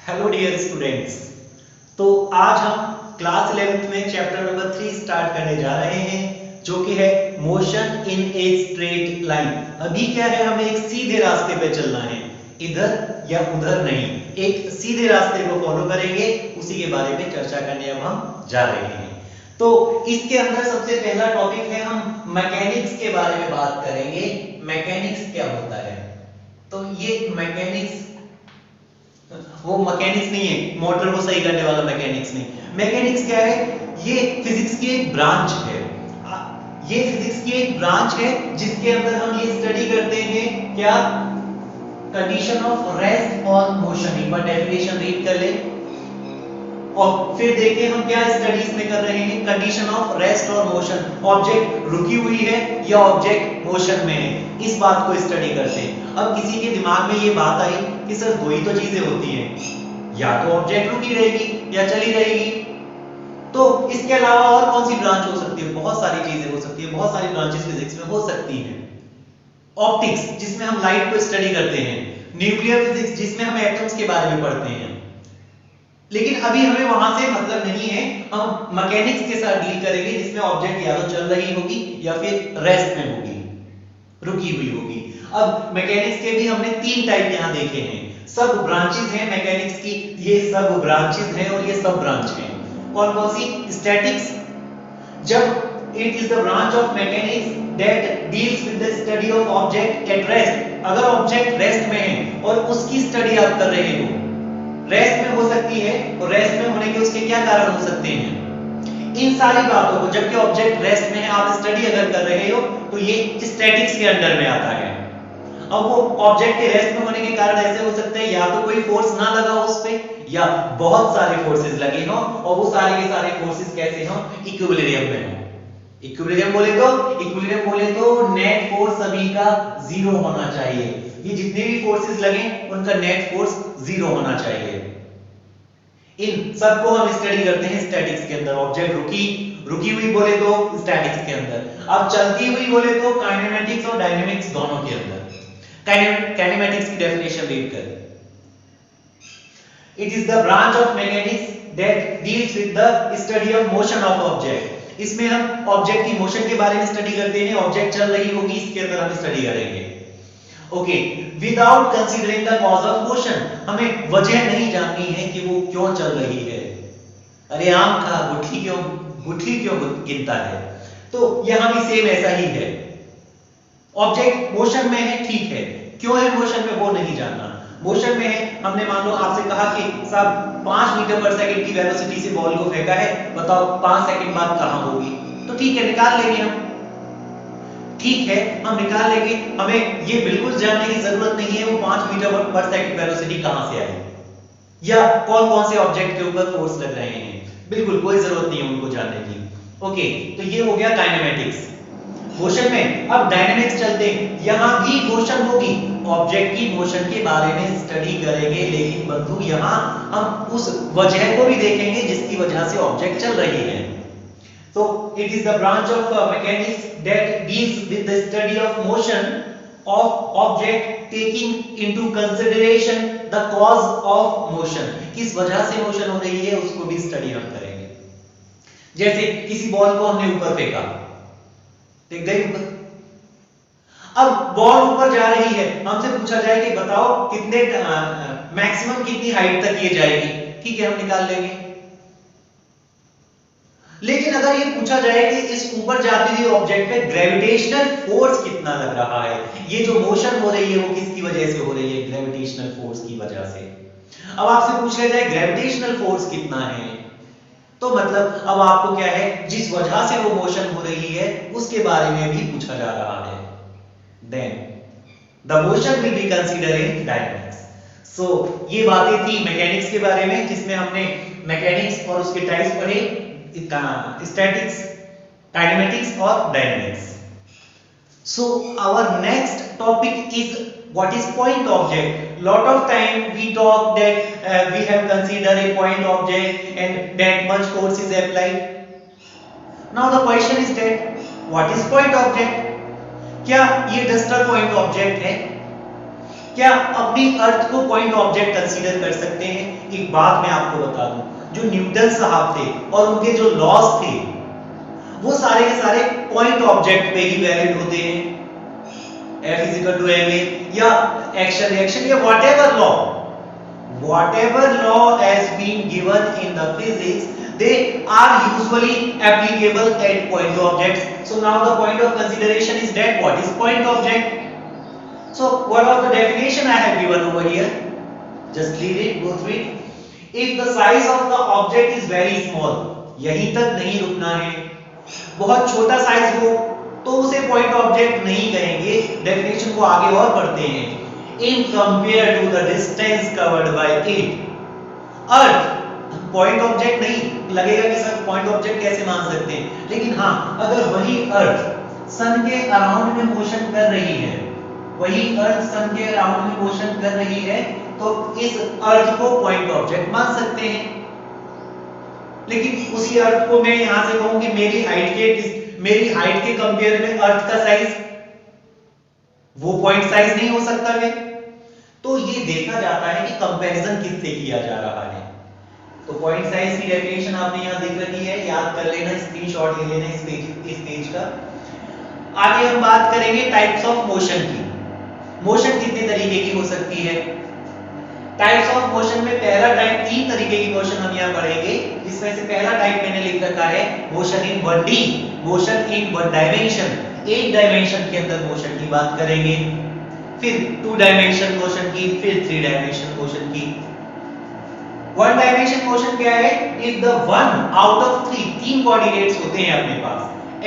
Hello dear students. तो आज हम क्लास 11th में चैप्टर नंबर 3 स्टार्ट करने जा रहे हैं, जो कि है motion in a straight line. अभी क्या है, हमें एक सीधे रास्ते पे चलना है, इधर या उधर नहीं, एक सीधे रास्ते को फॉलो करेंगे। उसी के बारे में चर्चा करने अब हम जा रहे हैं। तो इसके अंदर सबसे पहला टॉपिक है, हम मैकेनिक्स के बारे में बात करेंगे। मैकेनिक्स क्या होता है? तो ये मैकेनिक्स वो मैकेनिक्स नहीं है, मोटर को सही करने वाला मैकेनिक्स नहीं। मैकेनिक्स क्या है? ये फिजिक्स की एक ब्रांच है। ये फिजिक्स की एक ब्रांच है जिसके अंदर हम ये स्टडी करते हैं क्या, कंडीशन ऑफ रेस्ट और मोशन। एक बार डेफिनेशन रीड कर ले और फिर देखें हम क्या स्टडीज में कर रहे हैं। कंडीशन ऑफ रेस्ट और मोशन, ऑब्जेक्ट रुकी हुई है या ऑब्जेक्ट मोशन में है, इस बात को स्टडी करते हैं। अब किसी के दिमाग में ये बात आई कि सर दो ही तो चीजें होती हैं, या तो ऑब्जेक्ट रुकी रहेगी या चली रहेगी, तो इसके अलावा और कौन सी ब्रांच हो सकती है? बहुत सारी चीजें हो सकती है, बहुत सारी ब्रांचेस फिजिक्स में हो सकती हैं। ऑप्टिक्स, जिसमें हम लाइट को स्टडी करते हैं। न्यूक्लियर फिजिक्स, जिसमें हम एटम्स के बारे में पढ़ते हैं। लेकिन अभी हमें वहां से मतलब नहीं है, हम मैकेनिक्स के साथ डील करेंगे, जिसमें ऑब्जेक्ट या तो चल रही होगी या फिर रेस्ट में होगी, रुकी हुई होगी। अब मैकेनिक्स के भी हमने 3 टाइप यहां देखे हैं। सब ब्रांचेस हैं मैकेनिक्स की, ये सब ब्रांचेस हैं और ये सब ब्रांच हैं। कौन कौन सी? स्टैटिक्स, जब it is the branch of mechanics that deals with the study of object at rest. अगर ऑब्जेक्ट रेस्ट में है और उसकी स्टडी आप कर रहे हो, रेस्ट में हो सकती है, और रेस्ट में होने के उसके क्या कारण हो सकते हैं, इन सारी बातों को, जबकि ऑब्जेक्ट रेस्ट में है आप स्टडी अगर कर रहे हो, तो ये स्टैटिक्स के अंडर में आता है। अब वो ऑब्जेक्ट के रेस्ट में होने के कारण ऐसे हो सकते हैं, या तो कोई फोर्स ना लगा हो उस पे, या बहुत सारे फोर्सेस लगे हो, और वो सारे के सारे फोर्सेस कैसे हो? इक्विलिब्रियम में हो। इक्विलिब्रियम बोले तो नेट फोर्स सभी का जीरो होना चाहिए। ये जितने भी फोर्सेस लगे उनका नेट फोर्स जीरो होना चाहिए। इन सबको हम स्टडी करते हैं स्टैटिक्स के अंदर। ऑब्जेक्ट रुकी हुई बोले तो स्टैटिक्स के अंदर, अब चलती हुई बोले तो काइनेमेटिक्स और डायनेमिक्स दोनों के अंदर। काइनेमेटिक्स की डेफिनेशन रीड कर। It is the branch of mechanics that deals with the study of motion of object. इसमें हम ऑब्जेक्ट की मोशन के बारे में स्टडी करते हैं। ऑब्जेक्ट चल रही होगी, इसके अंदर हम स्टडी करेंगे। Okay, without considering the cause of motion, हमें वजह नहीं जाननी है कि वो क्यों चल रही है। अरे आम का गुठली क्यों गिनता है? तो यहां भी सेम ऐसा ही है। ऑब्जेक्ट मोशन में है, ठीक है, क्यों है मोशन में वो नहीं जानना। मोशन में है, हमने मान लो आपसे कहा कि साहब 5 मीटर पर सेकंड की वेलोसिटी से बॉल को फेंका है, बताओ 5 सेकंड बाद कहां होगी? तो ठीक है, निकाल लेंगे हम, ठीक है, हम निकाल लेंगे। हमें ये बिल्कुल जानने की जरूरत नहीं है वो 5 मीटर पर सेकंड वेलोसिटी कहां से आई, या कौन कौन से ऑब्जेक्ट के ऊपर फोर्स लग रहे हैं, बिल्कुल कोई जरूरत नहीं है उनको जानने की। ओके, तो ये हो गया काइनेमेटिक्स मोशन में। अब डायनेमिक्स चलते हैं, यहां भी मोशन होगी, ऑब्जेक्ट की मोशन के बारे में स्टडी करेंगे, लेकिन बंधु यहां हम उस वजह को भी देखेंगे जिसकी वजह से ऑब्जेक्ट चल रही है। So it is the branch of mechanics that deals with the study of motion of object taking into consideration the cause of motion. किस वजह से मोशन हो रही है उसको भी स्टडी हम करेंगे। जैसे किसी बॉल को हमने ऊपर फेंका, देख गई ऊपर, अब बॉल ऊपर जा रही है, हमसे पूछा जाए कि बताओ कितने मैक्सिमम कितनी हाइट तक ये जाएगी, ठीक है, हम निकाल लेंगे। लेकिन अगर ये पूछा जाए कि इस ऊपर जाती हुई ऑब्जेक्ट पे ग्रेविटेशनल फोर्स कितना लग रहा है, ये जो मोशन हो रही है वो किसकी वजह से हो रही है? ग्रेविटेशनल फोर्स की वजह से। अब आपसे पूछा जाए ग्रेविटेशनल फोर्स कितना है, तो मतलब अब आपको क्या है, जिस वजह से वो मोशन हो रही है उसके बारे में भी पूछा जा रहा है। Then the motion will be considered in dynamics. So ये बातें थी मैकेनिक्स के बारे में, जिसमें हमने मैकेनिक्स और उसके टाइप्स पढ़े, स्टैटिक्स, काइनेमेटिक्स और dynamics. So our next topic is what is point object. Lot of time we talk that we have considered a point object and that much force is applied. Now the question is that what is point object? क्या ये duster point object है? क्या अपनी अर्थ को point object consider कर सकते हैं? एक बात मैं आपको बता दूं, जो न्यूटन साहब थे और उनके जो लॉज थे वो सारे के सारे पॉइंट ऑब्जेक्ट पे ही वैलिड होते हैं। F is equal to ma या एक्शन रिएक्शन या whatever law has been given in the physics, they are usually applicable at point objects. So now the point of consideration is that what is point object. So what was the definition I have given over here? Just read it, go through it. If the size of the object is very small, यहीं तक नहीं रुकना है, बहुत छोटा size हो तो उसे पॉइंट ऑब्जेक्ट नहीं कहेंगे। डेफिनेशन को आगे और पढ़ते हैं। In compare to the distance covered by it, अर्थ पॉइंट ऑब्जेक्ट नहीं लगेगा कि सर पॉइंट ऑब्जेक्ट कैसे मान सकते हैं, लेकिन हाँ अगर वही अर्थ सन के अराउंड में मोशन कर रही है, वही अर्थ सन के अराउंड में मोशन कर रही है, तो इस अर्थ को पॉइंट ऑब्जेक्ट मान सकते हैं। लेकिन उसी अर्थ को मैं यहां से कहूं कि मेरी हाइट के कंपेयर में अर्थ का साइज वो पॉइंट साइज नहीं हो सकता है। तो ये देखा जाता है कि कंपैरिजन किससे किया जा रहा है। तो पॉइंट साइज की डेफिनेशन आपने यहां देख रखी है, याद कर लेना, स्क्रीनशॉट ले लेना इस पेज का। आगे हम बात करेंगे टाइप्स ऑफ मोशन की। मोशन कितने तरीके की हो सकती है? टाइप्स ऑफ मोशन में पहला टाइप, तीन तरीके की मोशन हम यहां पढ़ेंगे, जिसमें से पहला टाइप मैंने लिख रखा है motion in 1D, motion in 1 dimension, एक डायमेंशन के अंदर मोशन की बात करेंगे, फिर 2 डायमेंशन मोशन की, फिर 3 डायमेंशन मोशन की। 1 डायमेंशन मोशन क्या है? If the one out of 3 coordinates होते हैं अपने पास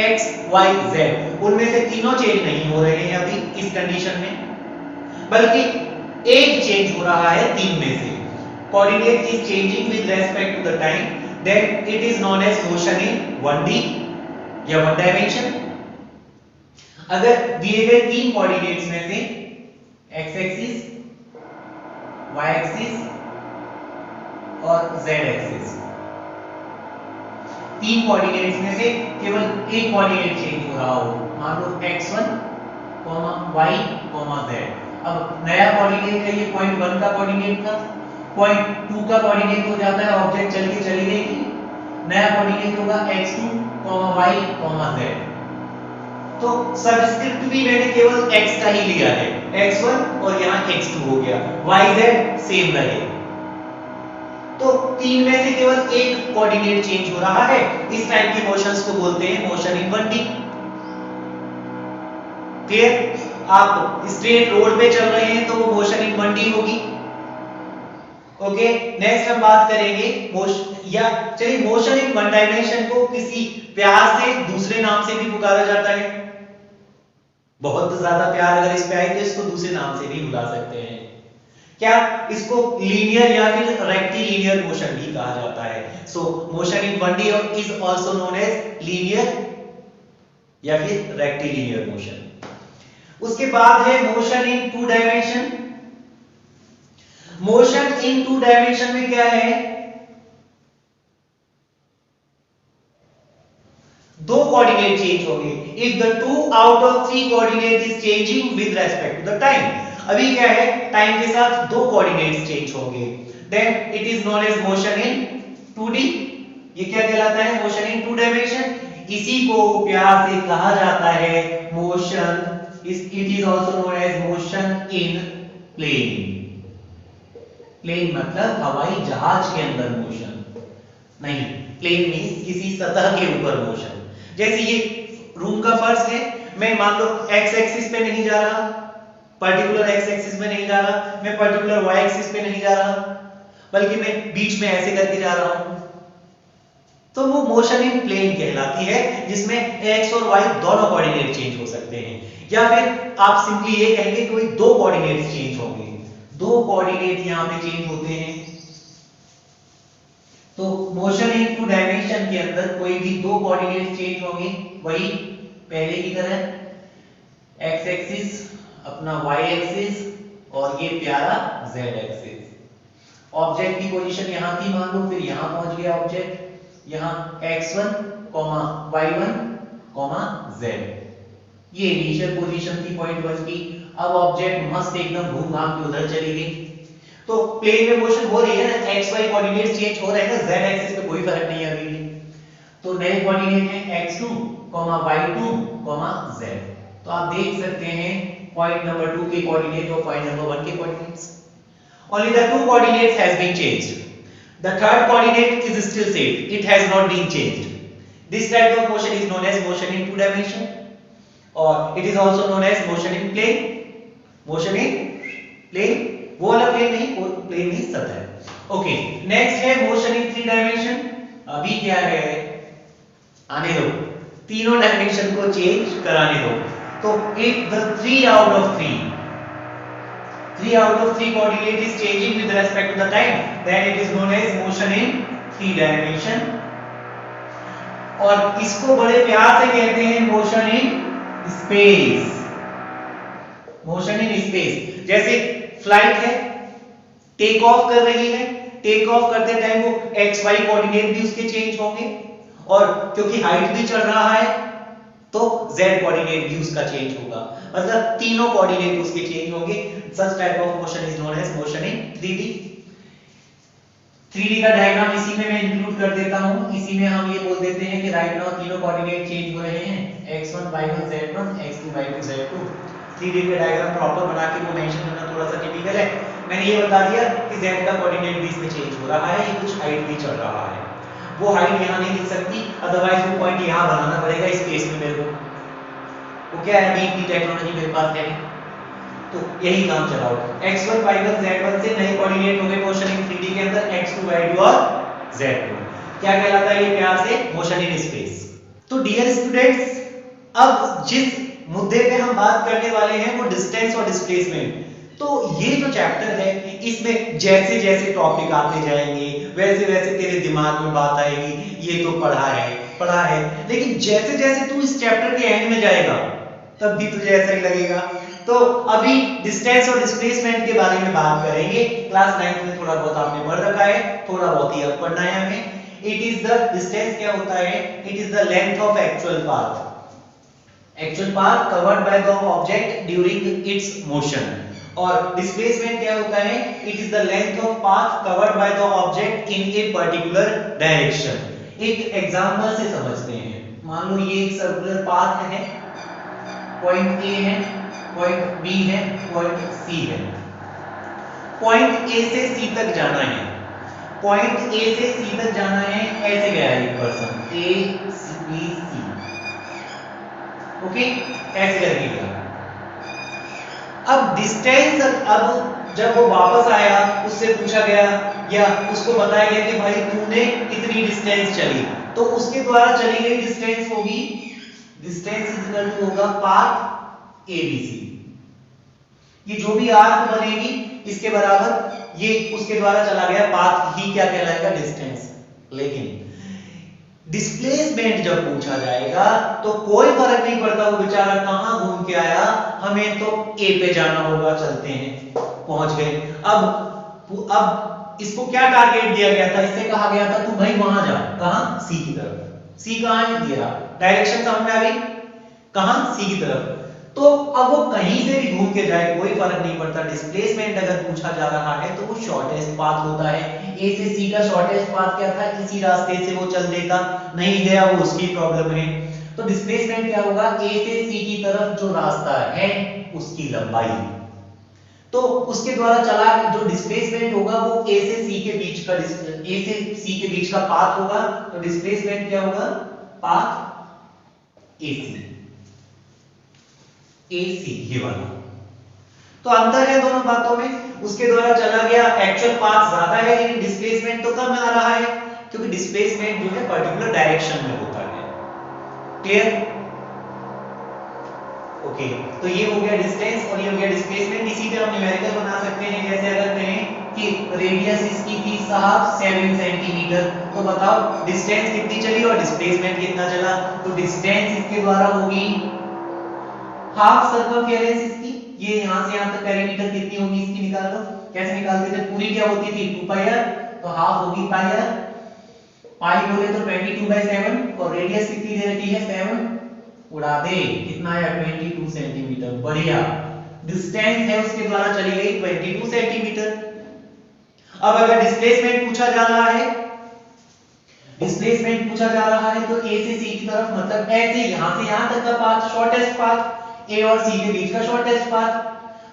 x y z, उनमें से तीनों चेंज नहीं हो रहे हैं अभी इस कंडीशन में, बल्कि एक चेंज हो रहा है 3 में से। Coordinate is changing with respect to the time, then it is known as motion in 1D या 1 डायमेंशन। अगर दिए गए 3 कोऑर्डिनेट्स में से x एक्सिस, y एक्सिस और z एक्सिस, 3 कोऑर्डिनेट्स में से केवल एक कोऑर्डिनेट चेंज हो रहा हो, मान लो x1, y, z। अब नया कोऑर्डिनेट है, ये पॉइंट 1 का कोऑर्डिनेट था, पॉइंट 2 का कोऑर्डिनेट हो जाता है, ऑब्जेक्ट चल के चली गई, नया कोऑर्डिनेट होगा x2, y, z। तो सबस्क्रिप्ट भी मैंने केवल x का ही लिया है, x1 और यहाँ x2 हो गया, yz सेम रहे। तो 3 में से केवल एक कोऑर्डिनेट चेंज हो रहा है, इस टाइप की मोशंस को बोलते हैं मोशन इन 1D। क्लियर? आप स्ट्रेट रोड पे चल रहे हैं तो वो मोशन इन 1D होगी। ओके, नेक्स्ट हम बात करेंगे मोशन इन 1 डायमेंशन को किसी प्यार से दूसरे नाम से भी पुकारा जाता है। बहुत ज्यादा प्यार अगर इस पे आए तो इसको दूसरे नाम से भी बुला सकते हैं। क्या? इसको लीनियर या फिर रेक्टिलिनियर मोशन भी कहा जाता है। So motion in 1D is also known as linear या फिर रेक्टिलिनियर मोशन। उसके बाद है motion in 2 dimension. Motion in 2 dimension में क्या है? 2 कोऑर्डिनेट चेंज होंगे। If the 2 out of 3 coordinate is changing with respect to the time, अभी क्या है, टाइम के साथ 2 कोऑर्डिनेट्स चेंज होंगे, then it is known as motion in 2D। ये क्या कहलाता है? Motion in 2 dimension. इसी को प्यार से कहा जाता है motion, it is also known as motion in plane. Plane मतलब हवाई जहाज के अंदर मोशन नहीं, प्लेन मींस किसी सतह के ऊपर मोशन। जैसे ये रूम का फर्श है, मैं मान लो x एक्सिस पे नहीं जा रहा, पर्टिकुलर x एक्सिस में नहीं जा रहा, मैं पर्टिकुलर y एक्सिस पे नहीं जा रहा, बल्कि मैं बीच में ऐसे करके जा रहा हूं, तो वो मोशन इन प्लेन कहलाती है, जिसमें x और y दोनों कोऑर्डिनेट चेंज हो सकते हैं। या फिर आप सिंपली ये कहेंगे कि 2 कोऑर्डिनेट्स चेंज होंगे, 2 कोऑर्डिनेट यहां पे चेंज होते हैं। तो मोशन इन 2 डायमेंशन के अंदर कोई भी 2 कोऑर्डिनेट चेंज होंगे, वही पहले की तरह x एक्सिस अपना y एक्सिस और ये प्यारा z एक्सिस। ऑब्जेक्ट की पोजीशन यहां थी मान लो, फिर यहां पहुंच गया ऑब्जेक्ट, यहां x1, y1, z, ये इनिशियल पोजीशन थी पॉइंट 1 की। अब ऑब्जेक्ट मस्त एकदम घूम घाम के उधर चली गई। तो प्लेन में मोशन हो रही है ना, एक्स वाई कोऑर्डिनेट्स चेंज हो रहे हैं ना, जेड एक्सिस पे कोई फर्क नहीं है अभी भी। तो नए कोऑर्डिनेट है x2, y2, z। तो आप देख सकते हैं पॉइंट नंबर 2 के कोऑर्डिनेट और पॉइंट नंबर 1 के coordinates. Only the two coordinates has been changed. The third coordinate is still same. It has not been changed. This type of motion is known as motion in two dimension, or it is also known as motion in plane. Motion in plane, वो वाला plane नहीं, वो plane नहीं सतह। Okay, next है motion in three dimension। अभी क्या है, आने दो, तीनों डायमेंशन को चेंज कराने दो। तो if the three out of three coordinate is changing with respect to the time, then it is known as motion in three dimension। और इसको बड़े प्यार से कहते हैं motion in space. Motion in space, जैसे फ्लाइट है, टेक ऑफ कर रही है, टेक ऑफ करते टाइम वो एक्स वाई कोऑर्डिनेट भी उसके चेंज होंगे, और क्योंकि हाइट भी चढ़ रहा है तो z कोऑर्डिनेट भी उसका चेंज होगा, मतलब तीनों कोऑर्डिनेट उसके चेंज होंगे। Such type of motion is known as motion in 3D। 3D का डायग्राम इसी में मैं इंक्लूड कर देता हूं। इसी में हम ये बोल देते हैं कि राइट नाउ तीनों कोऑर्डिनेट चेंज हो रहे हैं, x1 y1 z1 x2 y2 z2। 3D का डायग्राम प्रॉपर बना के वो मेंशन करना थोड़ा सा टिपिकल है। मैंने ये बता दिया कि z का कोऑर्डिनेट भी इसमें चेंज हो रहा है, ये कुछ हाइट भी चढ़ रहा है। वो हाइट यहाँ नहीं दिख सकती, अदरवाइज वो पॉइंट यहाँ बनाना पड़ेगा स्पेस में मेरे को। वो क्या है, अभी इतनी टेक्नोलॉजी मेरे पास है, तो यही काम चलाओ। x1 y1 z1 से नए कोऑर्डिनेट होंगे मोशन इन 3D के अंदर, x2 y2 और z2। क्या कहलाता है ये प्यार से, मोशन इन स्पेस। तो डियर स्टूडेंट्स, अब जिस मुद्दे पे हम बात करने वाले हैं वो डिस्टेंस और डिस्प्लेसमेंट। तो ये जो चैप्टर है इसमें जैसे जैसे टॉपिक आते जाएंगे वैसे वैसे तेरे दिमाग में बात आएगी, ये तो पढ़ा है, लेकिन जैसे जैसे तू इस चैप्टर के एंड में जाएगा तब भी तुझे ऐसा ही लगेगा। तो अभी डिस्टेंस और डिस्प्लेसमेंट के बारे में बात करेंगे। क्लास 9 में थोड़ा बहुत आपने पढ़ रखा है, थोड़ा बहुत ही अब पढ़ना है हमें। इट इज द डिस्टेंस क्या होता है, it is the length of actual path covered by the object during its motion. और डिस्प्लेसमेंट क्या होता है, it is the length of path covered by the object in a particular direction. एक example से समझते हैं। मान लो ये एक सर्कुलर पाथ है, पॉइंट ए है, पॉइंट बी है, पॉइंट सी है। पॉइंट ए से सी तक जाना है, पॉइंट ए से सी तक जाना है, ऐसे गया एक person A B C, okay, ऐसे करके गया। अब डिस्टेंस, अब जब वो वापस आया उससे पूछा गया या उसको बताया गया कि भाई तूने इतनी डिस्टेंस चली, तो उसके द्वारा चली गई डिस्टेंस होगी, डिस्टेंस इक्वल टू होगा पाथ एबीसी। ये जो भी आर्क बनेगी इसके बराबर ये उसके द्वारा चला गया पाथ ही क्या कहलाएगा, डिस्टेंस। लेकिन डिस्प्लेसमेंट जब पूछा जाएगा तो कोई फर्क नहीं पड़ता वो बेचारा कहां घूम के आया, हमें तो ए पे जाना होगा, चलते हैं, पहुंच गए। अब इसको क्या टारगेट दिया गया था, इससे कहा गया था तू भाई वहां जा, कहां, सी की तरफ। सी कहां है, दिया डायरेक्शन समझ में आ गई, कहां, सी की तरफ। तो अब वो कहीं से भी घूम के जाए कोई फर्क नहीं पड़ता। डिस्प्लेसमेंट अगर पूछा जा रहा है तो वो शॉर्टेस्ट पाथ होता है। ए से सी का शॉर्टेस्ट पाथ क्या था, इसी रास्ते से वो चल देता, नहीं गया वो उसकी प्रॉब्लम है। तो डिस्प्लेसमेंट क्या होगा, ए से सी की तरफ जो रास्ता है उसकी लंबाई, तो उसके द्वारा चला जो डिस्प्लेसमेंट होगा वो ए से सी के बीच का, ए से सी के बीच का पाथ होगा। तो डिस्प्लेसमेंट क्या होगा, पाथ एसी, AC ये वाला। तो अंतर है दोनों बातों में, उसके द्वारा चला गया एक्चुअल पाथ ज्यादा है लेकिन डिस्प्लेसमेंट तो कम आ रहा है, क्योंकि डिस्प्लेसमेंट जो है पर्टिकुलर डायरेक्शन में होता है। Clear, okay. तो ये हो गया डिस्टेंस और ये हो गया डिस्प्लेसमेंट। इसी पे हम न्यूमेरिकल बना सकते हैं। जैसे अगर कहें कि रेडियस इसकी थी साहब 7 सेंटीमीटर, तो बताओ डिस्टेंस कितनी चली और डिस्प्लेसमेंट कितना चला। तो डिस्टेंस इसके द्वारा होगी हाफ सर्कमफेरेंस इसकी, ये यहां से यहां तक पेरीमीटर कितनी होगी इसकी निकाल लो। कैसे निकालते थे, पूरी क्या होती थी 2 पाई आर, तो हाफ होगी पाई आर, पाई बोले तो 22/7 और रेडियस कितनी दे रखी है 7, उड़ा दे, कितना आया 22 सेंटीमीटर। बढ़िया, डिस्टेंस है उसके द्वारा चली गई 22 सेंटीमीटर। अब अगर डिस्प्लेसमेंट पूछा जा रहा है, डिस्प्लेसमेंट पूछा जा रहा है तो ए से सी की तरफ, मतलब ऐसे यहां से यहां तक का पाथ, शॉर्टेस्ट पाथ, ए और सी के बीच का शॉर्टेस्ट पाथ,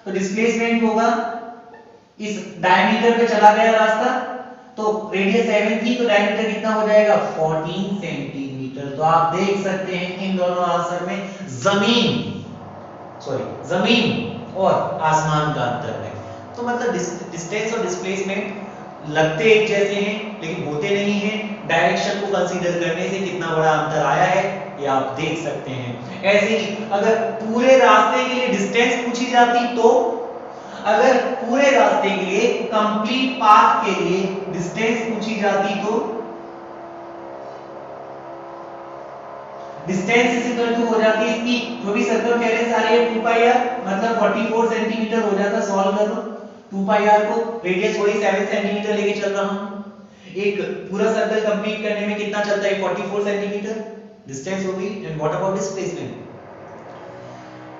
तो डिस्प्लेसमेंट होगा इस डायमीटर पे चला गया रास्ता, तो रेडियस 7 थी तो डायमीटर कितना हो जाएगा 14 सेंटीमीटर। तो आप देख सकते हैं इन दोनों आंसर में जमीन और आसमान का अंतर है। तो मतलब डिस्टेंस और डिस्प्लेसमेंट लगते एक जैसे हैं लेकिन होते नहीं हैं। डायरेक्शन को कंसीडर करने से कितना बड़ा अंतर आया है ये आप देख सकते हैं। ऐसे ही अगर पूरे रास्ते के लिए डिस्टेंस पूछी जाती तो, अगर पूरे रास्ते के लिए कंप्लीट पाथ के लिए डिस्टेंस पूछी जाती तो डिस्टेंस इज इक्वल टू हो जाती इसकी जो भी सर्कमफेरेंस आ रही है 2 पाई आर, मतलब 44 सेंटीमीटर हो जाता। सॉल्व कर लो 2 पाई आर को, रेडियस वही 7 सेंटीमीटर लेके चल रहा हूं। एक पूरा सर्कल कंप्लीट करने में कितना चलता है 44 सेंटीमीटर डिस्टेंस होगी। And what about displacement?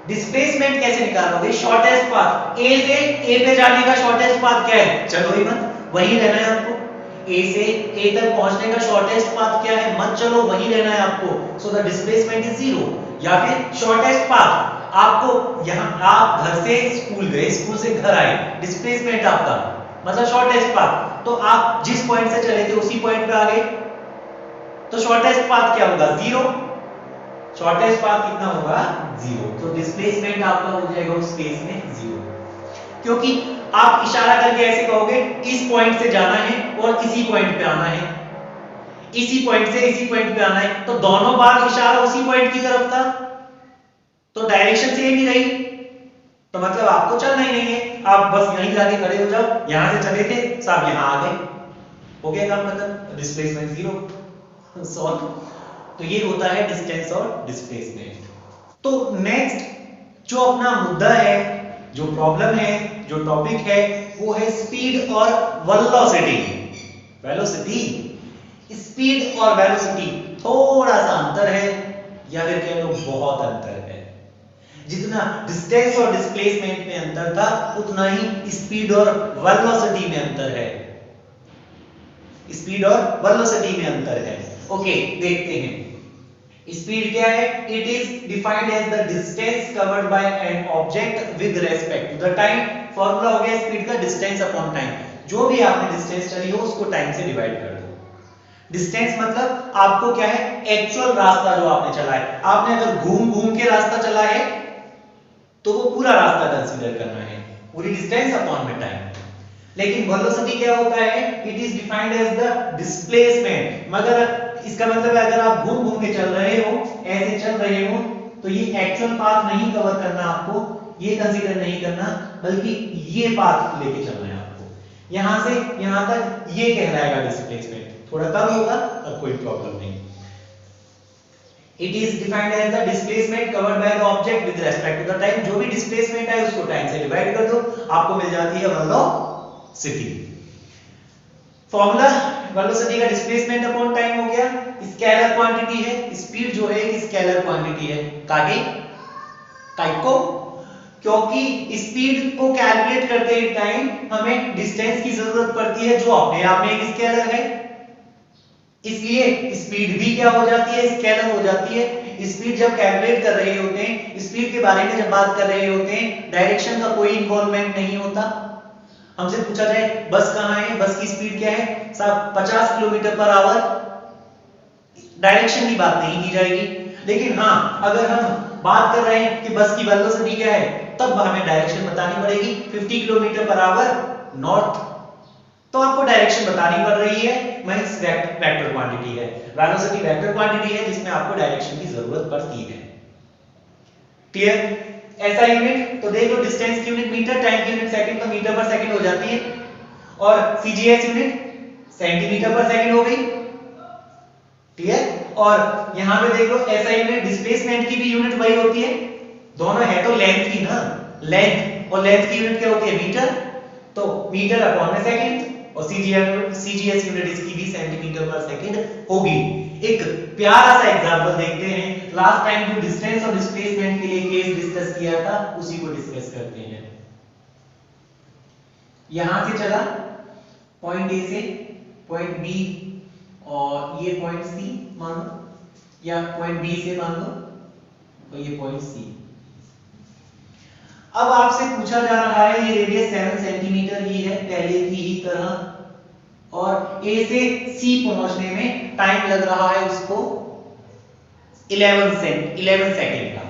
Displacement कैसे निकालोगे? शॉर्टेस्ट पाथ, ए से ए पे जाने का शॉर्टेस्ट पाथ क्या है? चलो ही मत, वही रहना है आपको। ए से ए तक पहुंचने का शॉर्टेस्ट पाथ क्या है? मत चलो, वही रहना है आपको। So the displacement is 0। या फिर शॉर्टेस्ट पाथ, आपको यहां आप घर से स्कूल गए, स्कूल से घर आए, डिस्प्लेसमेंट आपका मतलब शॉर्टेस्ट पाथ, तो आप जिस पॉइंट से चले थे उसी पॉइंट पे आ गए, तो शॉर्टेस्ट पाथ क्या होगा? 0। शॉर्टेस्ट पाथ कितना होगा? 0। तो डिस्प्लेसमेंट आपका हो जाएगा उस केस में 0, क्योंकि आप इशारा करके ऐसे कहोगे इस पॉइंट से जाना है और इसी पॉइंट पे आना है, इसी पॉइंट से इसी पॉइंट पे आना है, तो दोनों बार इशारा उसी पॉइंट की तरफ था, तो डायरेक्शन सेम ही रही, तो मतलब आपको चलना ही नहीं है, आप बस यहीं जाके खड़े हो जाओ। यहां से चले थे साहब, यहां आ गए, हो गया काम खत्म, डिस्प्लेसमेंट 0 सॉल्व। तो ये होता है डिस्टेंस और डिस्प्लेसमेंट। तो नेक्स्ट जो अपना मुद्दा है, जो प्रॉब्लम है, जो टॉपिक है, वो है स्पीड और वेलोसिटी। वेलोसिटी, स्पीड और वेलोसिटी थोड़ा सा अंतर है, या फिर कह लो बहुत अंतर है। जितना डिस्टेंस और डिस्प्लेसमेंट में अंतर था उतना ही स्पीड और वेलोसिटी में अंतर है। स्पीड और वेलोसिटी में अंतर है। ओके, देखते हैं स्पीड क्या है। It is defined as the distance covered by an object with respect to the time. Formula हो गया स्पीड का डिस्टेंस अपॉन टाइम। जो भी आपने डिस्टेंस चली हो उसको टाइम से डिवाइड कर दो। डिस्टेंस मतलब आपको क्या है, एक्चुअल रास्ता जो आपने चला है। आपने अगर घूम घूम के रास्ता चला है तो वो पूरा रास्ता कंसीडर करना है, पूरी डिस्टेंस अपॉन में टाइम। लेकिन वेलोसिटी क्या होता है? It is defined as the displacement. मगर इसका मतलब है अगर आप घूम घूम के चल रहे हो, ऐसे चल रहे हो, तो ये एक्चुअल पाथ नहीं कवर करना आपको, ये कंसीडर नहीं करना, बल्कि ये पाथ लेके चलना है आपको। यहां से यहां तक ये कहलाएगा डिस्प्लेसमेंट। थोड़ा कम होगा और कोई प्रॉब्लम नहीं। It is defined as the displacement covered by the object with respect to the time। जो भी डिस्प्लेसमेंट है उसको टाइम से डिवाइड कर दो, आपको मिल जाती है वेलोसिटी। फॉर्मूला वेलोसिटी का डिस्प्लेसमेंट अपॉन टाइम हो गया। स्केलर क्वांटिटी है, स्पीड जो है एक स्केलर क्वांटिटी है। काहे? टाइप को, क्योंकि स्पीड को कैलकुलेट करते टाइम हमें डिस्टेंस की जरूरत पड़ती है जो अपने आप में एक स्केलर है, इसलिए स्पीड भी क्या हो जाती है, स्केलर हो जाती है। स्पीड जब कैलकुलेट कर रहे होते हैं, स्पीड के बारे में जब बात कर रहे होते हैं, डायरेक्शन का कोई इन्वॉल्वमेंट नहीं होता। हमसे पूछा जाए बस कहां है, बस की स्पीड क्या है, साहब 50 किलोमीटर पर आवर, डायरेक्शन की बात नहीं की जाएगी। लेकिन हां, अगर हम बात कर रहे हैं कि बस की वेलोसिटी क्या है, तब हमें डायरेक्शन बतानी पड़ेगी। 50 किलोमीटर पर आवर नॉर्थ, तो आपको डायरेक्शन बतानी पड़ रही है, मींस वेक्टर क्वांटिटी है। वेलोसिटी वेक्टर क्वांटिटी है जिसमें आपको डायरेक्शन की जरूरत पड़ती है। क्लियर? ऐसा यूनिट तो देख लो, डिस्टेंस की यूनिट मीटर, टाइम की यूनिट सेकंड, तो मीटर पर सेकंड हो जाती है, और सीजीएस यूनिट सेंटीमीटर पर सेकंड हो गई। क्लियर? और यहां पे देख लो ऐसा यूनिट डिस्प्लेसमेंट की भी यूनिट वही होती है, दोनों है तो लेंथ की ना, लेंथ, और लेंथ की यूनिट क्या होती है, मीटर, तो मीटर अपॉन में सेकंड, और सीजीएस यूनिट इसकी भी सेंटीमीटर पर सेकंड होगी। एक प्यारा सा एग्जांपल देखते हैं। लास्ट टाइम जो डिस्टेंस और डिस्प्लेसमेंट के लिए केस डिस्कस किया था उसी को डिस्कस करते हैं। यहां से चला पॉइंट ए से पॉइंट बी और ये पॉइंट सी मान लो या पॉइंट बी से मान लो और ये पॉइंट सी। अब आपसे पूछा जा रहा है ये रेडियस 7 सेंटीमीटर ही है पहले की ही तरह और ए से सी पहुंचने में टाइम लग रहा है उसको 11 सेकंड का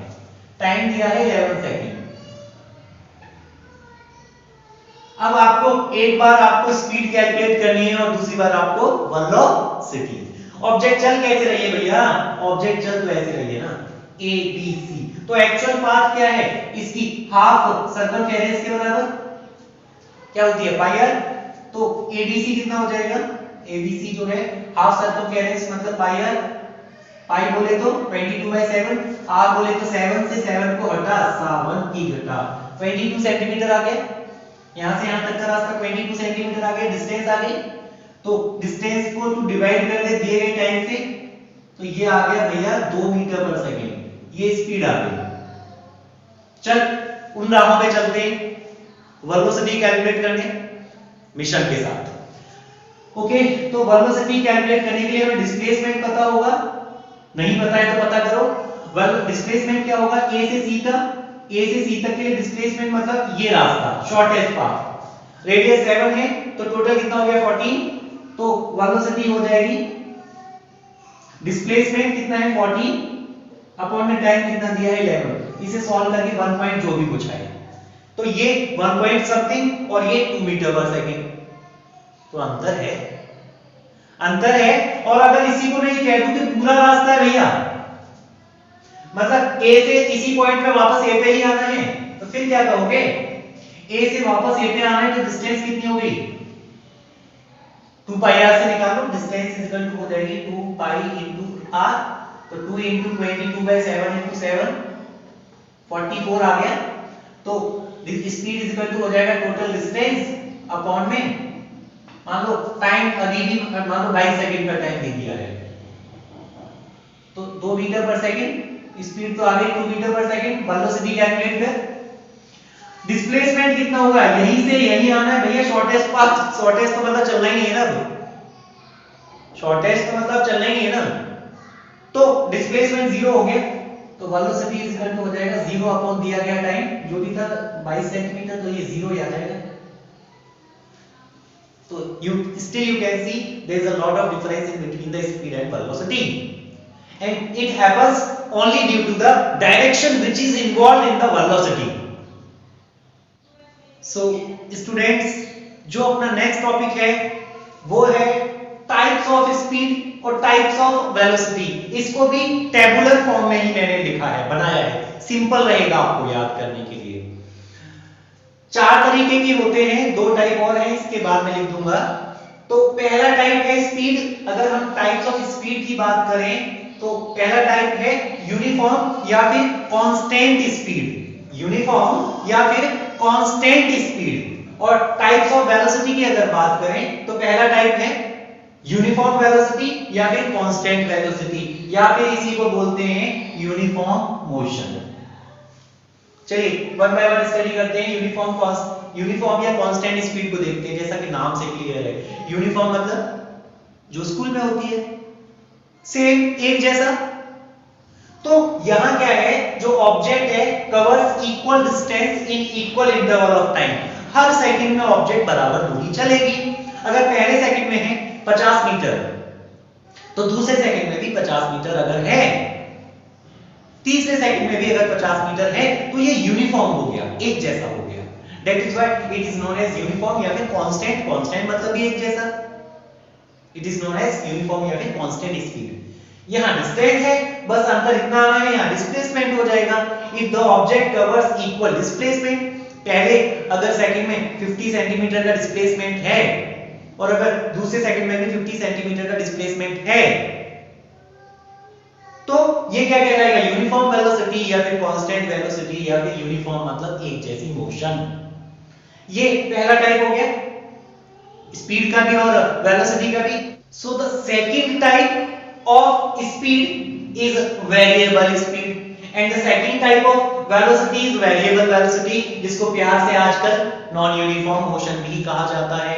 टाइम दिया है 11 सेकंड। अब आपको एक बार आपको स्पीड कैलकुलेट करनी है और दूसरी बार आपको वेलोसिटी। ऑब्जेक्ट चल कैसे रही है भैया? ऑब्जेक्ट चल तो ऐसे रही है ना ए बी सी। तो एक्चुअल पाथ क्या है इसकी? हाफ सर्कमफेरेंस के बराबर क्या होती है? पाई आर। तो एबीसी कितना हो जाएगा? एबीसी जो है हाफ सर्कमफेरेंस मतलब पाई आर। पाई बोले तो 22/7, आर बोले तो 7 से 7 को हटा 7 की घटा 22 सेंटीमीटर आ गया। यहां से यहां तक का रास्ता 22 सेंटीमीटर आ गया, डिस्टेंस आ गई। तो डिस्टेंस को तू डिवाइड कर दे दिए गए टाइम से, तो ये आ गया भैया 2 मीटर पर सेकंड। ये स्पीड आ गई। चल उन राहों पे चलते हैं वेलोसिटी कैलकुलेट करने मिशन के साथ। ओके, तो वेलोसिटी कैलकुलेट करने के लिए हमें डिस्प्लेसमेंट पता होगा, नहीं पता है तो पता करो। वेल डिस्प्लेसमेंट क्या होगा? ए से सी का, ए से सी तक के लिए डिस्प्लेसमेंट मतलब ये रास्ता शॉर्टेस्ट पाथ। रेडियस 7 है तो टोटल कितना हो गया 14। तो वेलोसिटी हो जाएगी डिस्प्लेसमेंट कितना है 14 अपॉन में टाइम कितना दिया है 11। इसे सॉल्व करके 1 पॉइंट जो भी कुछ आए तो ये 1 पॉइंट समथिंग और ये 2 मीटर पर सेकंड। तो अंतर है, अंतर है। और अगर इसी को मैं ये कह दूं कि पूरा रास्ता है भैया मतलब ए से इसी पॉइंट पे वापस ए पे ही आना है तो फिर क्या कहोगे? ए से वापस ए पे आना है तो डिस्टेंस कितनी होगी? 2 पाई आर से निकालो, डिस्टेंस इक्वल टू हो जाएगी 2 पाई इनटू आर। तो 2 इनटू 22/7 इनटू 7 44 आ गया। तो स्पीड इक्वल टू हो जाएगा टोटल डिस्टेंस अपॉन में मान लो टाइम अभी भी मान लो 22 सेकंड का टाइम दे दिया है तो 2 मीटर पर सेकंड। स्पीड तो आ गई 2 metre per second. Velocity calculate कर। डिस्प्लेसमेंट कितना होगा? यहीं से यहीं आना है भैया शॉर्टेस्ट पाथ। शॉर्टेस्ट तो मतलब चलना ही है ना, शॉर्टेस्ट तो मतलब चलना ही है ना। तो डिस्प्लेसमेंट 0 हो गया तो वेलोसिटी इक्वल टू हो जाएगा 0 अपॉन दिया गया टाइम जो भी था 22 सेंटीमीटर तो ये 0 ही आ जाएगा। तो you still you can see there is a lot of difference in between the speed and velocity and it happens only due to the direction which is involved in the velocity. So students जो अपना next topic है वो है types of speed और types of velocity. इसको भी tabular form में ही मैंने लिखा है, बनाया है, सिंपल रहेगा आपको याद करने के लिए। 4 तरीके के होते हैं, 2 टाइप और हैं इसके बाद में लिख दूंगा। तो पहला टाइप है स्पीड। अगर हम टाइप्स ऑफ स्पीड की बात करें तो पहला टाइप है यूनिफॉर्म या फिर कांस्टेंट स्पीड। यूनिफॉर्म या फिर कांस्टेंट स्पीड। और टाइप्स ऑफ वेलोसिटी की अगर बात करें तो पहला टाइप है यूनिफॉर्म वेलोसिटी या फिर कांस्टेंट वेलोसिटी या फिर इसी को बोलते हैं यूनिफॉर्म मोशन। चलिए वन बाय वन स्टडी करते हैं। यूनिफॉर्म या कांस्टेंट स्पीड को देखते हैं। जैसा कि नाम से क्लियर है, यूनिफॉर्म मतलब जो स्कूल में होती है सेम एक जैसा। तो यहां क्या है, जो ऑब्जेक्ट है covers equal distance in equal interval of time. Her second में ऑब्जेक्ट बराबर दूरी चलेगी। अगर पहले सेकंड में है 50 मीटर तो दूसरे सेकंड में भी 50 मीटर अगर है, तीसरे सेकंड में भी अगर 50 मीटर है तो ये यूनिफॉर्म हो गया, एक जैसा हो गया। That is why it is known as uniform या फिर कांस्टेंट। कांस्टेंट मतलब भी एक जैसा। It is known as uniform या फिर कांस्टेंट स्पीड। यहां डिस्टेंस है, बस अंतर इतना आना है, यहां डिस्प्लेसमेंट हो जाएगा। If the object covers equal displacement, पहले अगर सेकंड में 50 सेंटीमीटर का डिस्प्लेसमेंट है और अगर दूसरे सेकंड में भी 50 सेंटीमीटर का डिस्प्लेसमेंट है तो ये क्या कहलाएगा? यूनिफॉर्म वेलोसिटी या फिर कांस्टेंट वेलोसिटी या फिर यूनिफॉर्म मतलब एक जैसी मोशन। ये पहला टाइप हो गया स्पीड का भी और वेलोसिटी का भी। So the second type of speed is variable speed and the second type of velocity is variable velocity, जिसको प्यार से आजकल नॉन यूनिफॉर्म मोशन भी कहा जाता है।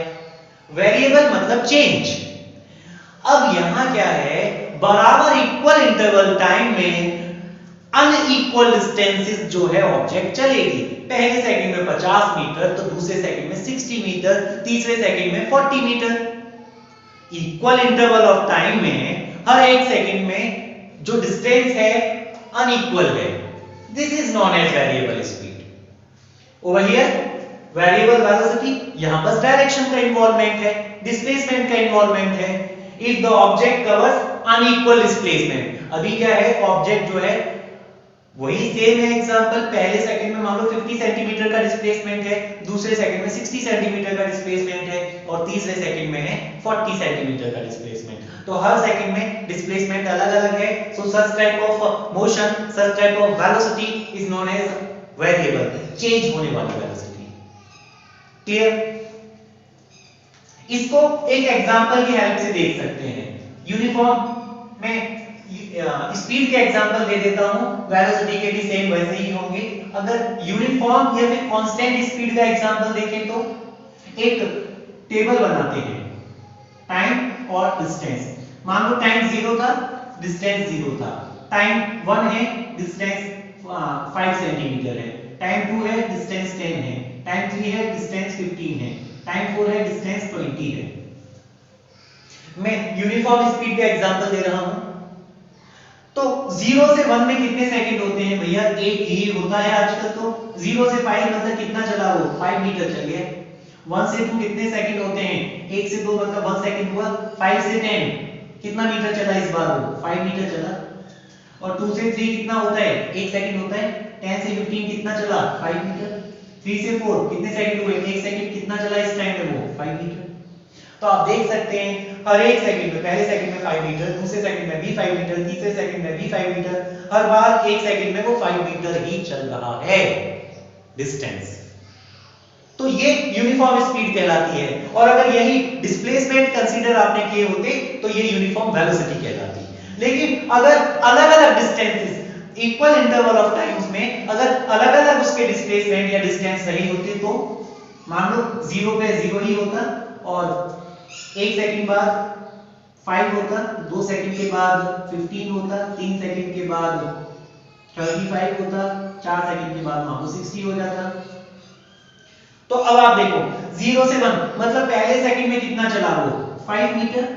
वेरिएबल मतलब चेंज। अब यहां क्या है, बराबर इक्वल इंटरवल टाइम में अनइक्वल डिस्टेंसेस जो है ऑब्जेक्ट चलेगी। पहले सेकंड में 50 मीटर तो दूसरे सेकंड में 60 मीटर, तीसरे सेकंड में 40 metre. Equal interval of time में हर एक सेकंड में जो डिस्टेंस है अनइक्वल है। This is known as variable speed. Over here variable velocity, यहां पर डायरेक्शन का इन्वॉल्वमेंट है, डिस्प्लेसमेंट का इन्वॉल्वमेंट है। If the object covers unequal displacement, अभी क्या है, ऑब्जेक्ट जो है वही सेम है एग्जांपल, पहले सेकंड में मान लो 50 सेंटीमीटर का डिस्प्लेसमेंट है, दूसरे सेकंड में 60 सेंटीमीटर का डिस्प्लेसमेंट है और तीसरे सेकंड में है 40 सेंटीमीटर का डिस्प्लेसमेंट। तो हर सेकंड में डिस्प्लेसमेंट अलग-अलग है। So such type of motion, such type of velocity is known as variable, change होने वाली वेलोसिटी। क्लियर? इसको एक एग्जांपल की हेल्प से देख सकते हैं। यूनिफॉर्म में स्पीड के एग्जांपल दे देता हूं, वेलोसिटी के भी सेम वैसे ही होंगे। अगर यूनिफॉर्म या फिर कांस्टेंट स्पीड का एग्जांपल देखें तो एक टेबल बनाते हैं, टाइम और डिस्टेंस। मान लो टाइम 0 था, डिस्टेंस 0 था। टाइम 1 है, डिस्टेंस 5 सेंटीमीटर है। टाइम 2 है, डिस्टेंस 10 है। टाइम 3 है, डिस्टेंस 15 है। टाइम 4 है, डिस्टेंस 20 है। मैं यूनिफॉर्म स्पीड का एग्जांपल दे रहा हूं। तो 0 से 1 में कितने सेकंड होते हैं भैया? एक ही होता है आजकल। तो 0 से 5 मतलब कितना चला वो? 5 मीटर चल गया। 1 से 2 कितने सेकंड होते हैं? 1 से 2 मतलब 1 सेकंड हुआ। 5 से 10 कितना मीटर चला इस बार वो? 5 मीटर चला। और 2 से 3 कितना होता है? 1 सेकंड होता है। 10 से 15 कितना चला? 5 मीटर। 3 से 4 कितने सेकंड हुए? 1 सेकंड कितना चला इस टाइम में वो? 5 मीटर। तो आप देख सकते हैं हर एक सेकंड में, पहले सेकंड में 5 मीटर, दूसरे सेकंड में भी 5 मीटर, तीसरे सेकंड में भी 5 मीटर, हर बार एक सेकंड में वो 5 मीटर ही चल रहा है डिस्टेंस। तो ये यूनिफॉर्म स्पीड कहलाती है। और अगर यही डिस्प्लेसमेंट कंसीडर आपने किए होते तो ये यूनिफॉर्म वेलोसिटी कहलाती। लेकिन अगर अलग-अलग distances equal interval of times में अगर अलग-अलग उसके डिस्प्लेसमेंट या डिस्टेंस सही होते तो मान लो 0 पे 0 ही होता और 1 सेकंड बाद 5 होता, 2 सेकंड के बाद 15 होता, 3 सेकंड के बाद 35 होता, 4 सेकंड के बाद मान लो 60 हो जाता। तो अब आप देखो 0 से 1 मतलब पहले सेकंड में कितना चला वो? 5 मीटर।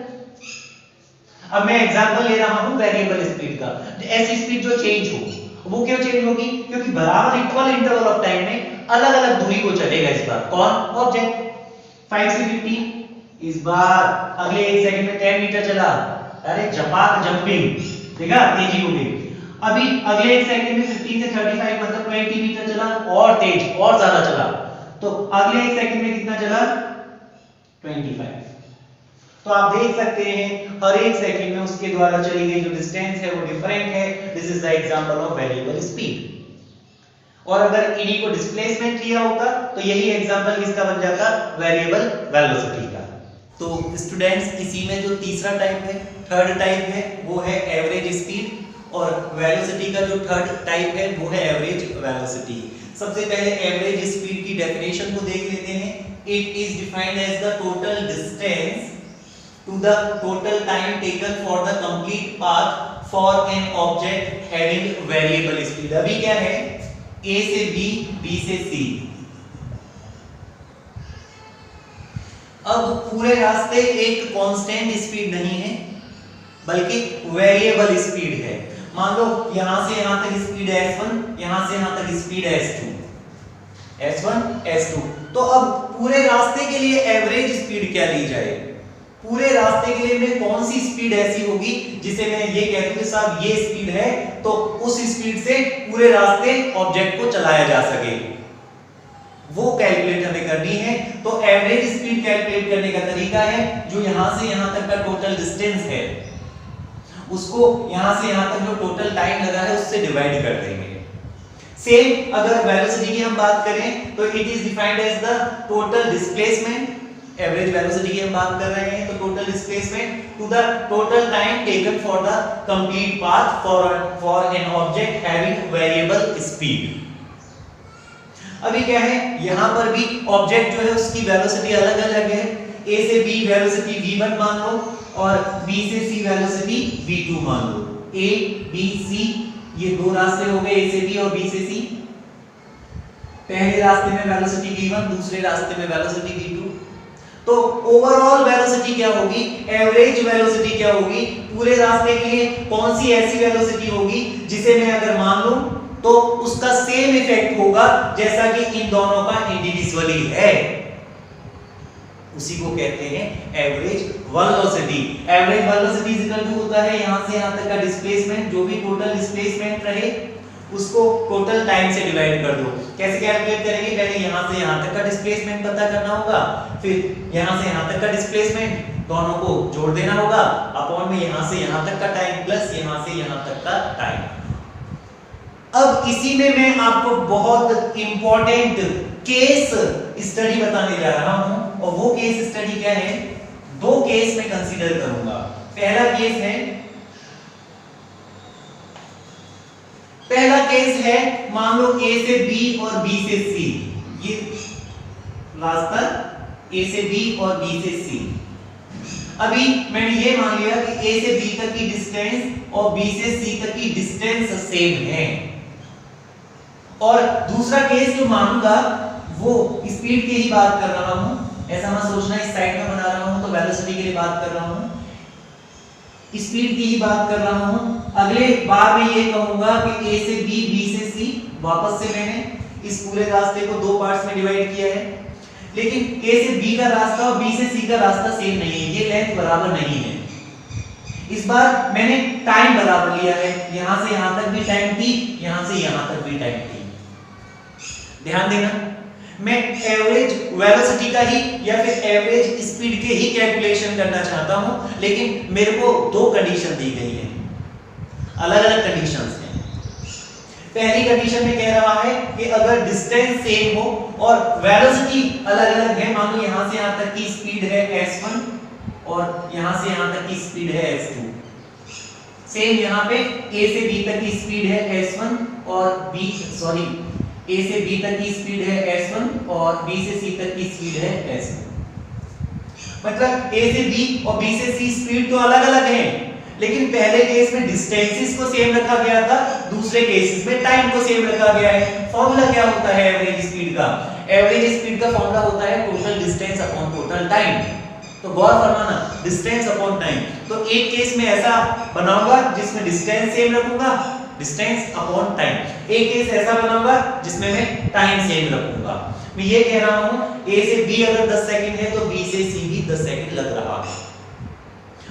अब मैं एग्जांपल ले रहा हूं वेरिएबल स्पीड का। ऐसी स्पीड जो चेंज हो, वो क्यों चेंज होगी? क्योंकि बराबर इक्वल इंटरवल ऑफ टाइम में अलग-अलग दूरी को चलेगा इस बार। कौन? ऑब्जेक्ट। 5 से 15 इस बार अगले 1 सेकंड में 10 मीटर चला। अरे जंपाक जंपिंग, देखा तेजी हो गई। अभी अगले 1 सेकंड में 15 से 35 मतलब 20 मीटर चला और तेज और ज्यादा चला। तो अगले 1 सेकंड में कितना चला? 25। तो आप देख सकते हैं हर एक सेकंड में उसके द्वारा चली गई जो डिस्टेंस है वो डिफरेंट है। This is the example of variable speed. और अगर इन्हीं को डिस्प्लेसमेंट लिया होता तो यही एग्जांपल किसका बन जाता? वेरिएबल वेलोसिटी का। तो स्टूडेंट्स इसी में जो तीसरा टाइप है, थर्ड टाइप है, वो है एवरेज स्पीड। और वेलोसिटी का जो थर्ड टाइप है वो है एवरेज वेलोसिटी। सबसे पहले एवरेज स्पीड की डेफिनेशन को देख लेते हैं। It is defined as the total distance to the total time taken for the complete path for an object having variable speed। अभी क्या है? A से B, B से C। अब पूरे रास्ते एक कांस्टेंट स्पीड नहीं है बल्कि वेरिएबल स्पीड है। मान लो यहां से यहां तक स्पीड S1, यहां से यहां तक स्पीड S2, S1 S2। तो अब पूरे रास्ते के लिए एवरेज स्पीड क्या ली जाए? पूरे रास्ते के लिए में कौन सी स्पीड ऐसी होगी जिसे मैं ये कह दूं कि साहब ये स्पीड है तो उस स्पीड से पूरे रास्ते ऑब्जेक्ट को चलाया जा सके, वो कैलकुलेट हमें करनी है। तो एवरेज स्पीड कैलकुलेट करने का तरीका है जो यहां से यहां तक का टोटल डिस्टेंस है उसको यहां से यहां तक जो टोटल टाइम लगा है उससे डिवाइड कर देंगे। सेम अगर वेलोसिटी की हम बात करें तो it is defined as the total displacement. Average velocity की हम बात कर रहे हैं तो total displacement to the total time taken for the complete path for an object having variable speed। अभी क्या है, यहां पर भी ऑब्जेक्ट जो है उसकी वेलोसिटी अलग अलग है। a से b वेलोसिटी v1 मान लो और b से c वेलोसिटी v2 मान लो। a b c ये दो रास्ते हो गए, a से b और b से c। पहले रास्ते में वेलोसिटी v1, दूसरे रास्ते में वेलोसिटी v2। तो ओवरऑल वेलोसिटी क्या होगी, एवरेज वेलोसिटी क्या होगी, पूरे रास्ते के लिए कौन सी ऐसी वेलोसिटी होगी जिसे मैं अगर मान लूं तो उसका सेम इफेक्ट होगा जैसा कि इन दोनों का इंडिविजुअली है, उसी को कहते हैं average velocity. Average velocity equal to होता है यहां से यहां तक का डिस्प्लेसमेंट, जो भी टोटल डिस्प्लेसमेंट रहे उसको टोटल टाइम से डिवाइड कर दो। कैसे कैलकुलेट करेंगे, पहले यहां से यहां तक का डिस्प्लेसमेंट पता करना होगा, फिर यहां से यहां तक का डिस्प्लेसमेंट दोनों को जोड़ देना होगा, अपॉन में यहां से यहां तक का टाइम प्लस यहां से यहां तक का टाइम। अब इसी में मैं आपको बहुत इंपॉर्टेंट केस स्टडी बताने जा रहा हूं, और वो केस स्टडी क्या है, दो केस मैं कंसीडर करूंगा। पहला केस है मान लो a से b और b से c, ये रास्ता a से b और b से c। अभी मैंने ये मान लिया कि a से b तक की डिस्टेंस और b से c तक की डिस्टेंस सेम है। और दूसरा केस जो मानूंगा वो स्पीड की ही बात कर रहा हूं, ऐसा मत सोचना इस साइड में बना रहा हूं तो वेलोसिटी के लिए बात कर रहा हूं, स्पीड की ही बात कर रहा हूं। अगले बार में ये कहूंगा कि a से b, b से c, वापस से मैंने इस पूरे रास्ते को दो पार्ट्स में डिवाइड किया है, लेकिन a से b का रास्ता और b से c का रास्ता सेम नहीं है, ये लेंथ बराबर नहीं है। इस बार मैंने टाइम बराबर लिया है, यहां से यहां तक भी टाइम t, यहां से यहां तक भी टाइम t। ध्यान देना, मैं एवरेज वेलोसिटी का ही या फिर एवरेज स्पीड के ही कैलकुलेशन करना चाहता हूं, लेकिन मेरे को दो कंडीशन दी गई है, अलग अलग कंडीशंस हैं। पहली कंडीशन में कह रहा है कि अगर डिस्टेंस सेम हो और वेलोसिटी अलग अलग है, मान लो यहां से यहां तक की स्पीड है s1 और यहां से यहां तक की स्पीड है s2, सेम यहां पे a से b तक की स्पीड है s1 और a से b तक की स्पीड है s1 और b से c तक की स्पीड है s2। मतलब a से b और b से c स्पीड तो अलग अलग है, लेकिन पहले केस में डिस्टेंसेस को सेम रखा गया था, दूसरे केसेस में टाइम को सेम रखा गया है। फॉर्मूला क्या होता है एवरेज स्पीड का, एवरेज स्पीड का फॉर्मूला होता है total distance upon total time. तो गौर फरमाना, डिस्टेंस अपॉन टाइम। तो एक केस में ऐसा बनाऊंगा जिसमें डिस्टेंस सेम रखूंगा, डिस्टेंस अपॉन टाइम। एक केस ऐसा बनाऊंगा जिसमें मैं टाइम सेम रखूंगा। मैं ये कह रहा हूं a से b अगर 10 सेकंड है तो b से c भी 10 सेकंड लग रहा है।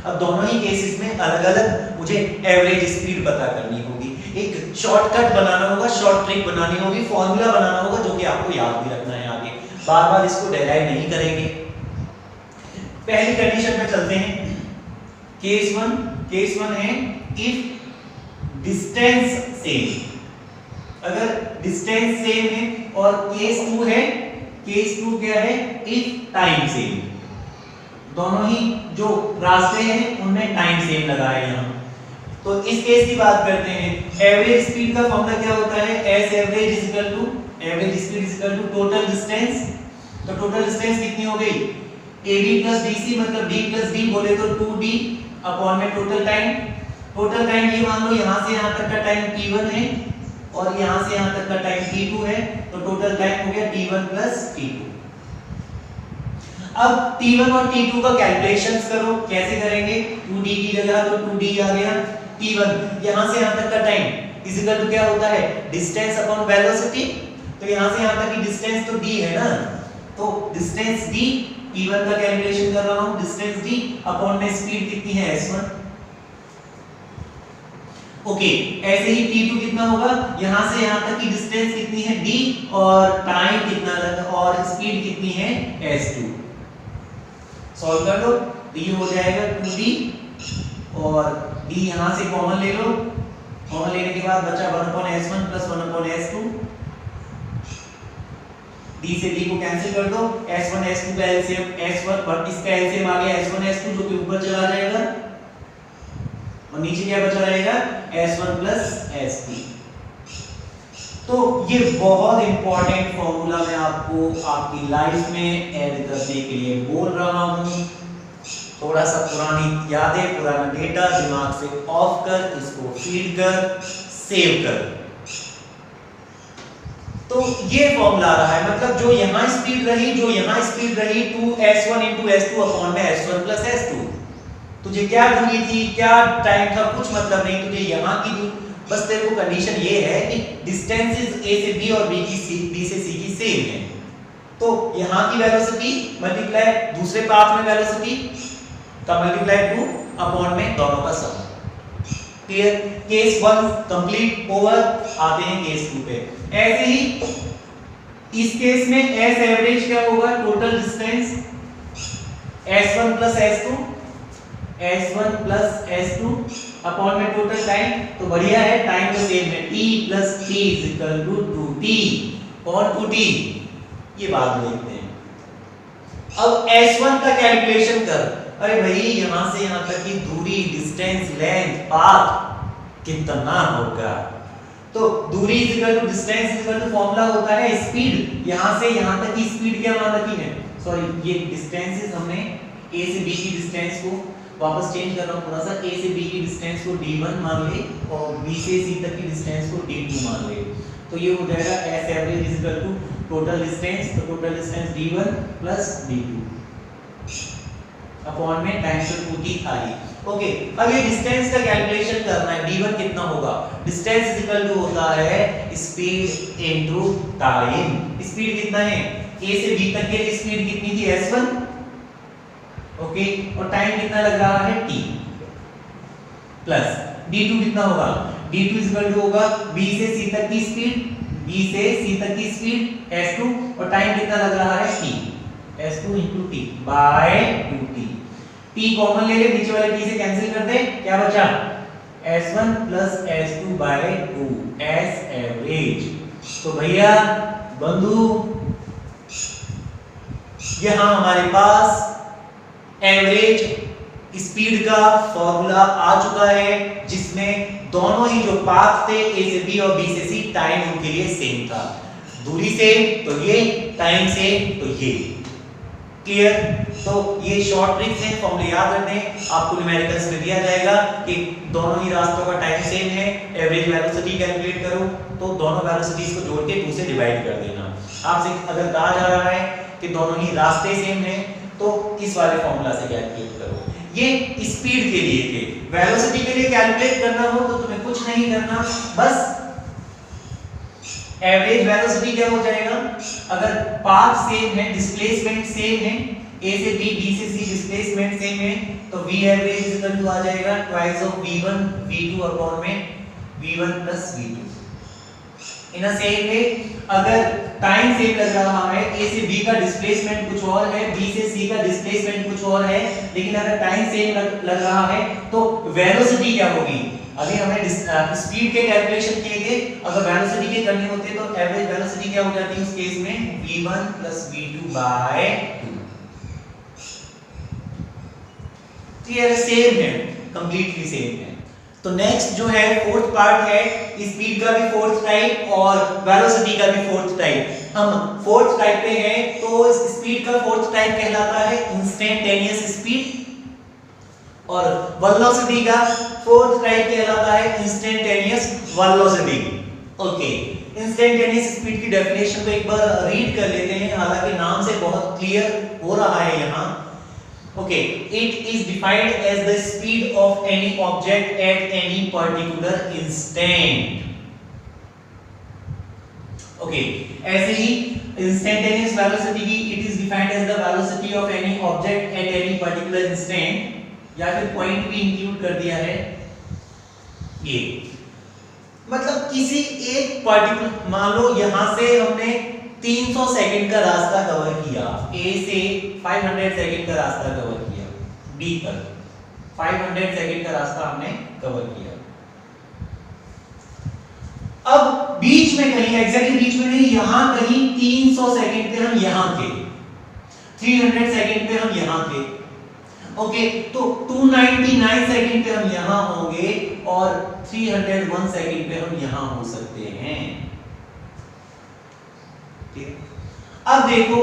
अब दोनों ही केसेस में अलग अलग मुझे एवरेज स्पीड पता करनी होगी, एक शॉर्टकट बनाना होगा, शॉर्ट ट्रिक बनानी होगी, फॉर्मूला बनाना होगा जो कि आपको याद भी रखना है, आगे बार बार इसको डेराइव नहीं करेंगे। पहली कंडीशन पे चलते हैं, केस वन है इफ डिस्टेंस सेम। अगर डिस्टेंस सेम है, और केस टू क्या है, इफ टाइम सेम। दोनों ही जो रास्ते हैं उनमें टाइम सेम लगा है यहां। तो इस केस की बात करते हैं, एवरेज स्पीड का फॉर्मूला क्या होता है, s average is equal to average speed is equal to total distance. तो टोटल डिस्टेंस कितनी हो गई, ab प्लस bc, मतलब d प्लस d बोले तो 2d अपॉन में टोटल टाइम। टोटल टाइम ये मान लो यहां से यहां तक का टाइम t1 है और यहां से यहां तक का टाइम t2 है, तो टोटल टाइम हो गया t1 प्लस t2। अब t1 और t2 का कैलकुलेशंस करो, कैसे करेंगे, 2d की जगह तो 2d आ गया, t1 यहां से यहां तक का टाइम इज इक्वल टू क्या होता है, डिस्टेंस अपॉन वेलोसिटी। तो यहां से यहां तक की डिस्टेंस तो d है ना, तो डिस्टेंस d, t1 का कैलकुलेशन कर रहा हूं, डिस्टेंस d अपॉन में स्पीड कितनी है s1। ओके, ऐसे ही t2 कितना होगा, यहां से यहां तक की डिस्टेंस कितनी है d और टाइम कितना लगा और स्पीड कितनी है s2। सॉल्व कर लो, तो ये हो जाएगा 2d और d यहां से कॉमन ले लो, कॉमन लेने के बाद बचा 1/s1 प्लस 1/s2। d से d को कैंसिल कर दो, s1 s2 का एलसीएम s1 पर इसका एलसीएम आ गया s1 s2 जो कि ऊपर चला जाएगा नीचे क्या बचा रहेगा S1 प्लस S2। तो ये बहुत इंपॉर्टेंट फॉर्मूला मैं आपको आपकी लाइफ में ऐड करने के लिए बोल रहा हूं। थोड़ा सा पुरानी यादें, पुराना डेटा दिमाग से ऑफ कर, इसको फीड कर, सेव कर। तो ये फॉर्मूला आ रहा है, मतलब जो यहां स्पीड रही 2s1 into s2 अपॉन में s1 प्लस s2। तुझे क्या दूरी थी, क्या टाइम था, कुछ मतलब नहीं, तुझे यहां की दूरी, बस तेरे को कंडीशन ये है कि डिस्टेंसेस a से b और b से c की सेम है। तो यहां की वेलोसिटी मल्टीप्लाई दूसरे पाथ में वेलोसिटी का मल्टीप्लाई 2 अपॉन में दोनों का सम। क्लियर? केस 1 कंप्लीट ओवर, आते हैं केस 2 पे। ऐसे ही इस केस में s एवरेज क्या होगा, total distance s1 plus s2 upon में टोटल टाइम। तो बढ़िया है, टाइम तो सेम है, t plus t is equal to 2t और 2t। ये बात देखते हैं। अब s1 का कैलकुलेशन कर। अरे भाई यहां से यहां तक की दूरी, डिस्टेंस, लेंथ, पाथ कितना होगा? तो दूरी is equal to distance is equal to formula होता है स्पीड। यहां से यहां तक की स्पीड क्या मान रखी है, सॉरी ये डिस्टेंसेस हमने a से b की डिस्टेंस को वापस चेंज कर रहा हूं थोड़ा सा, a से b की डिस्टेंस को d1 मान ले और b से c तक की डिस्टेंस को d2 मान ले। तो ये हो जाएगा s average is equal to total distance, तो total distance d1 plus d2 upon में टाइम से 2t था ये। ओके, अब ये डिस्टेंस का कैलकुलेशन करना है, d1 कितना होगा, डिस्टेंस इज इक्वल टू होता है स्पीड इनटू टाइम। स्पीड कितना है, a से b तक के स्पीड कितनी थी s1, ओके, और टाइम कितना लग रहा है t, प्लस d2 कितना होगा, d2 इज इक्वल टू होगा b से c तक की स्पीड s2 और टाइम कितना लग रहा है t, s2 into t by 2t। t common ले ले, नीचे वाले t से कैंसिल कर दे, क्या बचा s1 plus s2 by 2 s average. तो भैया बंधु यहां हमारे पास एवरेज स्पीड का फॉर्मूला आ चुका है, जिसमें दोनों ही जो पाथ थे a से b और b से c, टाइम उनके लिए सेम था। दूरी से तो ये, टाइम से तो ये। क्लियर? तो ये शॉर्ट ट्रिक्स हैं, फॉर्मूले याद रखने। आपको न्यूमेरिकल्स में दिया जाएगा कि दोनों ही रास्तों का टाइम सेम है, एवरेज वेलोसिटी कैलकुलेट करो तो दोनों वेलोसिटीज को जोड़ के 2 से डिवाइड कर देना। आपसे अगर कहा जा रहा है कि दोनों ही रास्ते सेम हैं तो इस वाले फॉर्मूला से कैलकुलेट करो। ये स्पीड के लिए थे, वेलोसिटी के लिए कैलकुलेट करना हो तो तुम्हें कुछ नहीं करना, बस एवरेज वेलोसिटी क्या हो जाएगा, अगर पाथ सेम है, डिस्प्लेसमेंट सेम है, a से b, b से c डिस्प्लेसमेंट सेम है, तो v average is equal to आ जाएगा twice of v1 v2 upon में v1 प्लस v2। इन अ सेम वे अगर टाइम सेम लग रहा है, a से b का डिस्प्लेसमेंट कुछ और है, b से c का डिस्प्लेसमेंट कुछ और है, लेकिन अगर टाइम सेम लग रहा है तो वेलोसिटी क्या होगी। अभी हमने स्पीड के कैलकुलेशन किए थे, अगर वेलोसिटी के करने होते तो एवरेज वेलोसिटी क्या हो जाती है उस केस में v1 plus v2 by 2। Clear? Same है, कंप्लीटली सेम है। तो नेक्स्ट जो है फोर्थ पार्ट है, स्पीड का भी फोर्थ टाइप और वेलोसिटी का भी फोर्थ टाइप। हम फोर्थ टाइप पे हैं, तो स्पीड का फोर्थ टाइप कहलाता है इंस्टेंटेनियस स्पीड और वेलोसिटी का फोर्थ टाइप कहलाता है instantaneous velocity. Okay, instantaneous speed की डेफिनेशन को एक बार रीड कर लेते हैं, हालांकि नाम से बहुत क्लियर हो रहा है यहाँ। Okay, it is defined as the speed of any object at any particular instant. Okay, ऐसे ही इंस्टेंटेनियस वेलोसिटी की it is defined as the velocity of any object at any particular instant, या फिर point भी include कर दिया है ये, मतलब किसी एक पर्टिकुलर, मान लो यहां से हमने 300 सेकंड का रास्ता कवर किया, A से 500 सेकंड का रास्ता कवर किया, B तक 500 सेकंड का रास्ता हमने कवर किया। अब बीच में कहीं, एग्जैक्टली बीच में नहीं, यहां कहीं 300 सेकंड पे हम यहां थे, 300 सेकंड पे हम यहां थे। ओके, तो 299 सेकंड पे हम यहां होंगे और 301 सेकंड पे हम यहां हो सकते हैं। ठीक है, अब देखो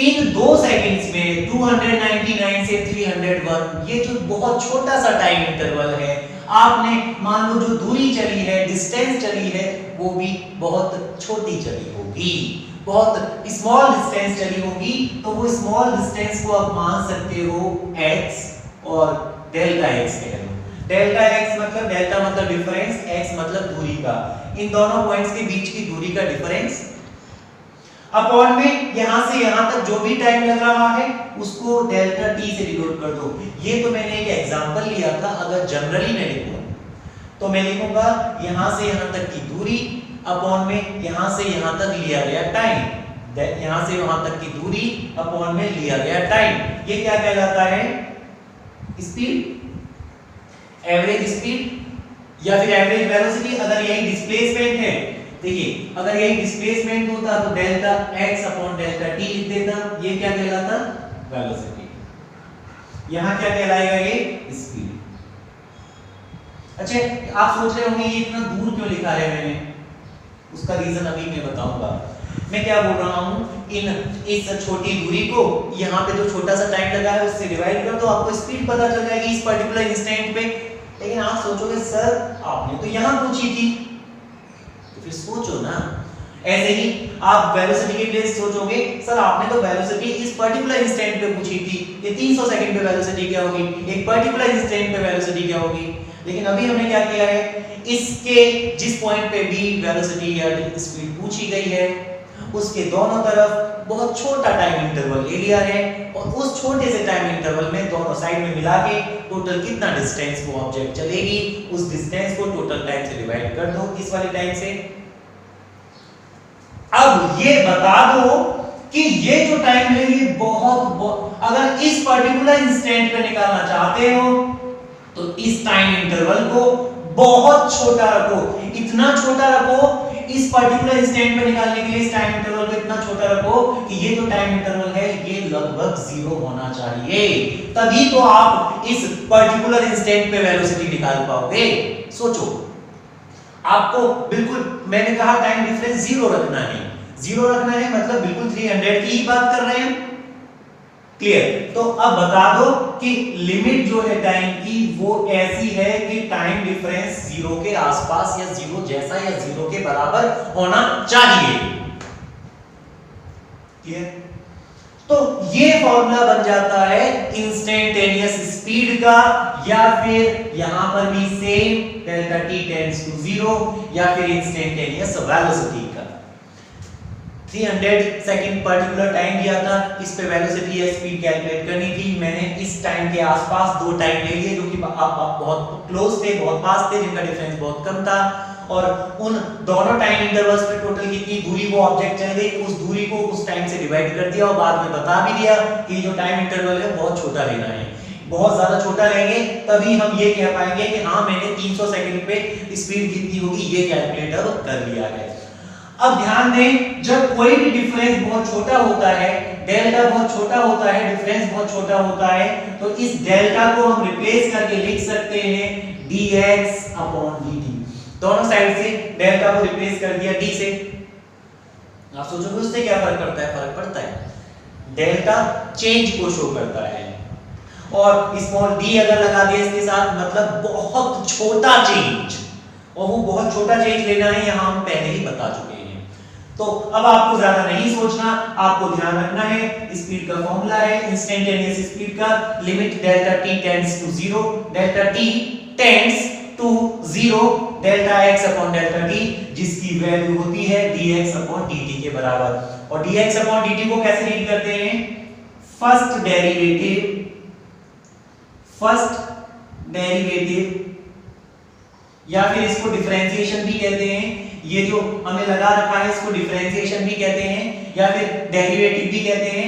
इन 2 सेकंड्स में 299 से 301, ये जो बहुत छोटा सा टाइम इंटरवल है, आपने मान लो जो दूरी चली है, डिस्टेंस चली है, वो भी बहुत छोटी चली होगी, बहुत स्मॉल डिस्टेंस चली होगी, तो वो स्मॉल डिस्टेंस को आप मान सकते हो x और डेल्टा x कह लो। डेल्टा x मतलब, डेल्टा मतलब डिफरेंस, x मतलब दूरी का, इन दोनों पॉइंट्स के बीच की दूरी का डिफरेंस, अपॉन में यहां से यहां तक जो भी टाइम लग रहा है उसको डेल्टा t से डिनोट कर दो। ये तो मैंने एक एग्जांपल लिया था, अगर जनरली मैं लिखूं तो मैं लिखूंगा यहां से यहां तक की दूरी अपॉन में यहां से यहां तक लिया गया टाइम, यहां से वहां तक की दूरी अपॉन में लिया गया टाइम। ये क्या कहलाता है? स्पीड, एवरेज स्पीड या फिर एवरेज वेलोसिटी। अगर यही डिस्प्लेसमेंट है, देखिए अगर यही डिस्प्लेसमेंट होता तो delta x upon delta t लिख देता, ये क्या कहलाता? वेलोसिटी। यहां क्या कहलाएगा? ये स्पीड। अच्छा, आप सोच रहे होंगे ये इतना दूर क्यों लिखा है मैंने, उसका रीजन अभी मैं बताऊंगा। मैं क्या बोल रहा हूं, इस छोटी दूरी को यहां पे जो छोटा सा टाइम लगा है उससे डिवाइड कर दो, आपको स्पीड पता चल जाएगी इस पर्टिकुलर इंस्टेंट पे। लेकिन आप सोचोगे सर आपने तो यहां पूछी थी, तो फिर सोचो ना, ऐसे ही आप वेलोसिटी के लिए सोचोगे, सर आपने तो वेलोसिटी इस पर्टिकुलर इंस्टेंट पे पूछी थी, ये 300 सेकंड पे वेलोसिटी क्या होगी, एक पर्टिकुलर इंस्टेंट पे वेलोसिटी क्या होगी। लेकिन अभी हमने क्या किया है, इसके जिस पॉइंट पे भी वेलोसिटी या स्पीड पूछी गई है उसके दोनों तरफ बहुत छोटा टाइम इंटरवल ले लिया है, और उस छोटे से टाइम इंटरवल में दोनों साइड में मिला के टोटल कितना डिस्टेंस वो ऑब्जेक्ट चलेगी, उस डिस्टेंस को टोटल टाइम से डिवाइड कर दो इस वाले टाइम से। अब ये बता दो कि ये जो टाइम है ये बहुत अगर इस पर्टिकुलर इंस्टेंट पे निकालना चाहते हो तो इस टाइम इंटरवल को बहुत छोटा रखो, इतना छोटा रखो इस पर्टिकुलर इंस्टेंट पे निकालने के लिए, इस टाइम इंटरवल को इतना छोटा रखो कि ये जो टाइम इंटरवल है ये लगभग 0 होना चाहिए, तभी तो आप इस पर्टिकुलर इंस्टेंट पे वेलोसिटी निकाल पाओगे। सोचो, आपको बिल्कुल मैंने कहा टाइम डिफरेंस 0 रखना है, 0 रखना है मतलब बिल्कुल 300 की ही बात कर रहे हैं। क्लियर? तो अब बता दो कि लिमिट जो है टाइम की वो ऐसी है कि टाइम डिफरेंस 0 के आसपास या 0 जैसा या 0 के बराबर होना चाहिए। क्लियर? तो ये फॉर्मूला बन जाता है इंस्टेंटेनियस स्पीड का, या फिर यहां पर भी same delta t tends to 0, या फिर इंस्टेंटेनियस वेलोसिटी का। 300 सेकंड पर्टिकुलर टाइम दिया था, इस पे वेलोसिटी या स्पीड कैलकुलेट करनी थी। मैंने इस टाइम के आसपास दो टाइम ले लिए जो कि आप बहुत क्लोज थे, बहुत पास थे, जिनका डिफरेंस बहुत कम था, और उन दोनों टाइम इंटरवल्स पे टोटल कितनी दूरी वो ऑब्जेक्ट चल गई, उस दूरी को उस टाइम से डिवाइड कर दिया और बाद में बता भी दिया कि जो टाइम इंटरवल है बहुत छोटा लेना है। बहुत ज्यादा छोटा लेंगे तभी हम ये कह पाएंगे कि हाँ मैंने 300 सेकंड पे स्पीड कितनी होगी ये कैलकुलेटर कर लिया है। अब ध्यान दें, जब कोई भी डिफरेंस बहुत छोटा होता है, डेल्टा बहुत छोटा होता है, डिफरेंस बहुत छोटा होता है, तो इस डेल्टा को हम रिप्लेस करके लिख सकते हैं dx अपॉन dt। दोनों साइड से डेल्टा को रिप्लेस कर दिया d से। आप सोचोगे उससे क्या फर्क पड़ता है? फर्क पड़ता है, डेल्टा चेंज को शो करता है, और स्मॉल d अगर लगा दिया इसके साथ मतलब बहुत छोटा चेंज, और वो बहुत छोटा चेंज लेना है यहां हम पहले ही बता चुके हैं। तो अब आपको ज्यादा नहीं सोचना, आपको ध्यान रखना है स्पीड का फॉर्मूला है इंस्टेंटेनियस स्पीड का, limit delta t tends to 0, delta t tends to 0 delta x upon delta t, जिसकी वैल्यू होती है dx अपॉन dt के बराबर। और dx अपॉन dt को कैसे रीड करते हैं? फर्स्ट डेरिवेटिव या फिर इसको डिफरेंशिएशन भी कहते हैं, ये जो हमें लगा रखा है इसको डिफरेंशिएशन भी कहते हैं या फिर डेरिवेटिव भी कहते हैं।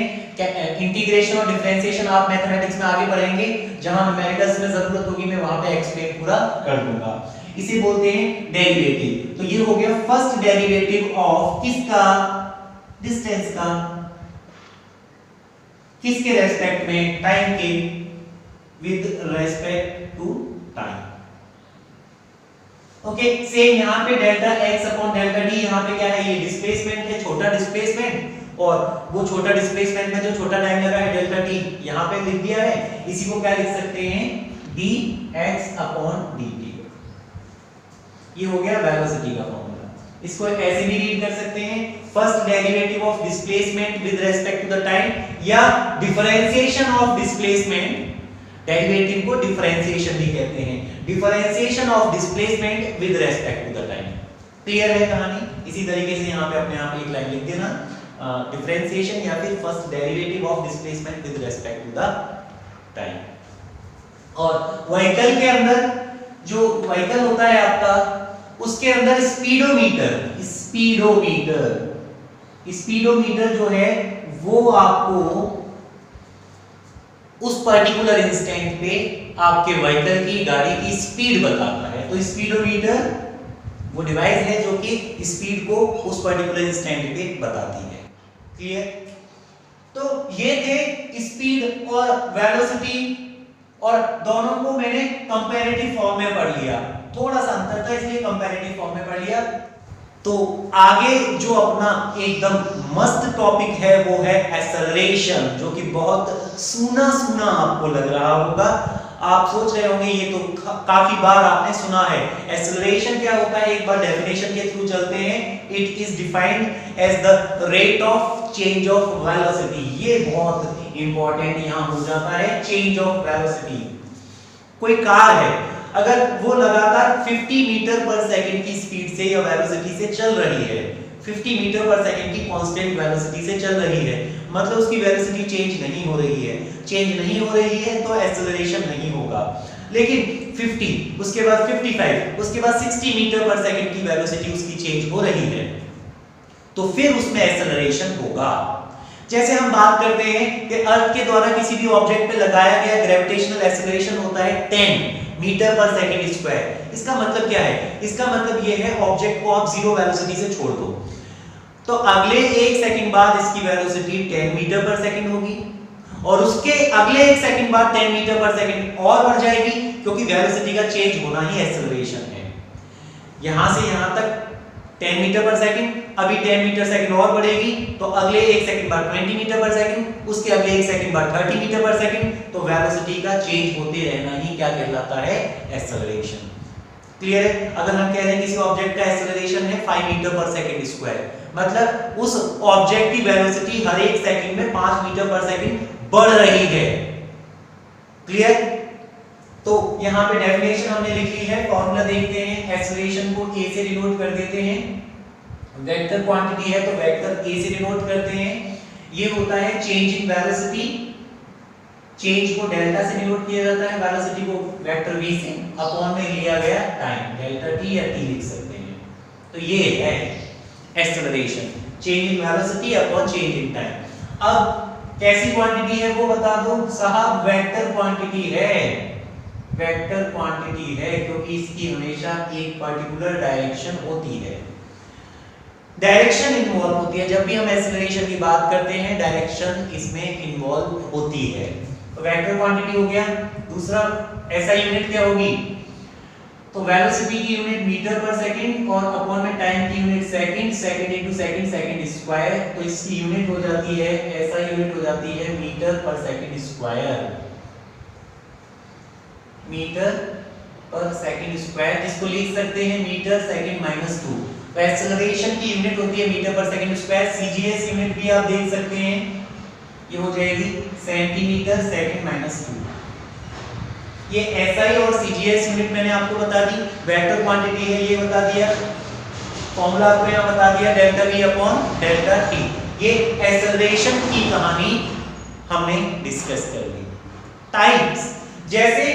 इंटीग्रेशन और डिफरेंशिएशन आप मैथमेटिक्स में आगे पढ़ेंगे, जहां न्यूमेरिकल्स में जरूरत होगी मैं वहां पे एक्सप्लेन पूरा कर दूंगा। इसे बोलते हैं डेरिवेटिव। तो ये हो गया फर्स्ट डेरिवेटिव ऑफ किसका? डिस्टेंस का। किसके रेस्पेक्ट में? टाइम के। with respect to time. Okay, same यहाँ पे delta x upon delta d, यहाँ पे क्या है, ये डिस्प्लेसमेंट है, छोटा डिस्प्लेसमेंट, और वो छोटा डिस्प्लेसमेंट में जो छोटा टाइम लगा है डेल्टा t यहाँ पे लिख दिया है। इसी को क्या लिख सकते हैं, dx अपॉन dt। ये हो गया वेलोसिटी का फॉर्मूला। इसको ऐसे भी रीड कर सकते हैं, first derivative of displacement with respect to the time, या डिफरेंशिएशन ऑफ डिस्प्लेसमेंट, डेरिवेटिव को डिफरेंशिएशन भी कहते हैं, differentiation of displacement with respect to the time. Clear है कहानी? इसी तरीके से यहाँ पे अपने आप एक लाइन लिख देना, डिफरेंशिएशन या फिर first derivative of displacement with respect to the time. और व्हीकल के अंदर, जो व्हीकल होता है आपका, उसके अंदर स्पीडोमीटर, स्पीडोमीटर जो है वो आपको उस पर्टिकुलर इंस्टेंट पे आपके व्हीकल की, गाड़ी की स्पीड बताता है। तो स्पीडोमीटर वो डिवाइस है जो कि स्पीड को उस पर्टिकुलर इंस्टेंट पे बताती है। क्लियर? तो ये थे स्पीड और वेलोसिटी, और दोनों को मैंने कंपैरेटिव फॉर्म में पढ़ लिया, थोड़ा सा अंतर था इसलिए कंपैरेटिव फॉर्म में पढ़ लिया। तो आगे जो अपना एकदम मस्त टॉपिक है वो है एक्सेलरेशन, जो कि बहुत सुना सुना आपको लग रहा होगा। आप सोच रहे होंगे ये तो काफी बार आपने सुना है। एक्सेलरेशन क्या होता है, एक बार डेफिनेशन के थ्रू चलते हैं। It is defined as the rate of change of velocity. ये बहुत इंपॉर्टेंट यहां हो जाता है, चेंज ऑफ वेलोसिटी। कोई कार है, अगर वो लगातार 50 मीटर पर सेकंड की स्पीड से या वेलोसिटी से चल रही है, 50 मीटर पर सेकंड की कांस्टेंट वेलोसिटी से चल रही है, मतलब उसकी वेलोसिटी चेंज नहीं हो रही है। चेंज नहीं हो रही है तो एक्सेलरेशन नहीं होगा। लेकिन 50, उसके बाद 55, उसके बाद 60 मीटर पर सेकंड की वेलोसिटी उसकी चेंज हो रही है, तो फिर उसमें एक्सेलरेशन होगा। जैसे हम बात करते हैं कि अर्थ के द्वारा किसी भी ऑब्जेक्ट पे लगाया गया ग्रेविटेशनल एक्सेलरेशन होता है 10 मीटर पर सेकंड स्क्वायर। इसका मतलब क्या है? इसका मतलब ये है ऑब्जेक्ट को आप जीरो वेलोसिटी से छोड़ दो तो अगले 1 सेकंड बाद इसकी वेलोसिटी 10 मीटर पर सेकंड होगी, और उसके अगले 1 सेकंड बाद 10 मीटर पर सेकंड और बढ़ जाएगी, क्योंकि वेलोसिटी का चेंज होना ही एक्सेलरेशन है। यहां से यहां तक 10 मीटर पर सेकंड, अभी 10 मीटर सेकंड और बढ़ेगी, तो अगले 1 सेकंड बाद 20 मीटर पर सेकंड, उसके अगले 1 सेकंड बाद 30 मीटर पर सेकंड, तो वेलोसिटी का चेंज होते रहना ही क्या कहलाता है? एक्सेलरेशन। क्लियर है? अगर हम कह रहे हैं किसी ऑब्जेक्ट का एक्सेलरेशन है 5 मीटर पर सेकंड स्क्वायर, मतलब उस ऑब्जेक्ट की वेलोसिटी हर 1 सेकंड में 5 मीटर पर सेकंड बढ़ रही है। क्लियर? तो यहां पे डेफिनेशन हमने लिख ली है, फॉर्मूला देखते हैं। एक्सेलरेशन को a से डिनोट कर देते हैं, वेक्टर क्वांटिटी है तो वेक्टर a से डिनोट करते हैं। ये होता है चेंज इन वेलोसिटी, चेंज को डेल्टा से डिनोट किया जाता है, वेलोसिटी को वेक्टर v से, अपॉन में लिया गया टाइम, डेल्टा t या t लिख सकते हैं। तो ये है acceleration, change in velocity upon change in time. अब कैसी क्वांटिटी है वो बता दो साहब, वेक्टर क्वांटिटी है, वेक्टर क्वांटिटी है, क्योंकि इसकी हमेशा एक पर्टिकुलर डायरेक्शन होती है, डायरेक्शन इन्वॉल्व होती है। जब भी हम एक्सेलरेशन की बात करते हैं डायरेक्शन इसमें इन्वॉल्व होती है। तो वेक्टर क्वांटिटी हो गया। दूसरा ऐसा यूनिट क्या होगी? तो वेलोसिटी की यूनिट मीटर पर सेकंड और अपॉन में टाइम की unit second, second into second, second square, तो इसकी यूनिट हो जाती है, ऐसा यूनिट हो जाती है metre per second square, metre per second square, जिसको लिख सकते हैं मीटर सेकंड माइनस 2। तो एक्सेलरेशन की यूनिट होती है metre per second square. CGS unit भी आप देख सकते हैं, ये हो जाएगी सेंटीमीटर सेकंड माइनस 2। ये एसआई और सीजीएस यूनिट मैंने आपको बता दी, वेक्टर क्वांटिटी है ये बता दिया, फॉर्मूला आपको यहां बता दिया delta v upon delta t। ये एक्सेलरेशन की कहानी हमने डिस्कस कर ली। टाइप्स, जैसे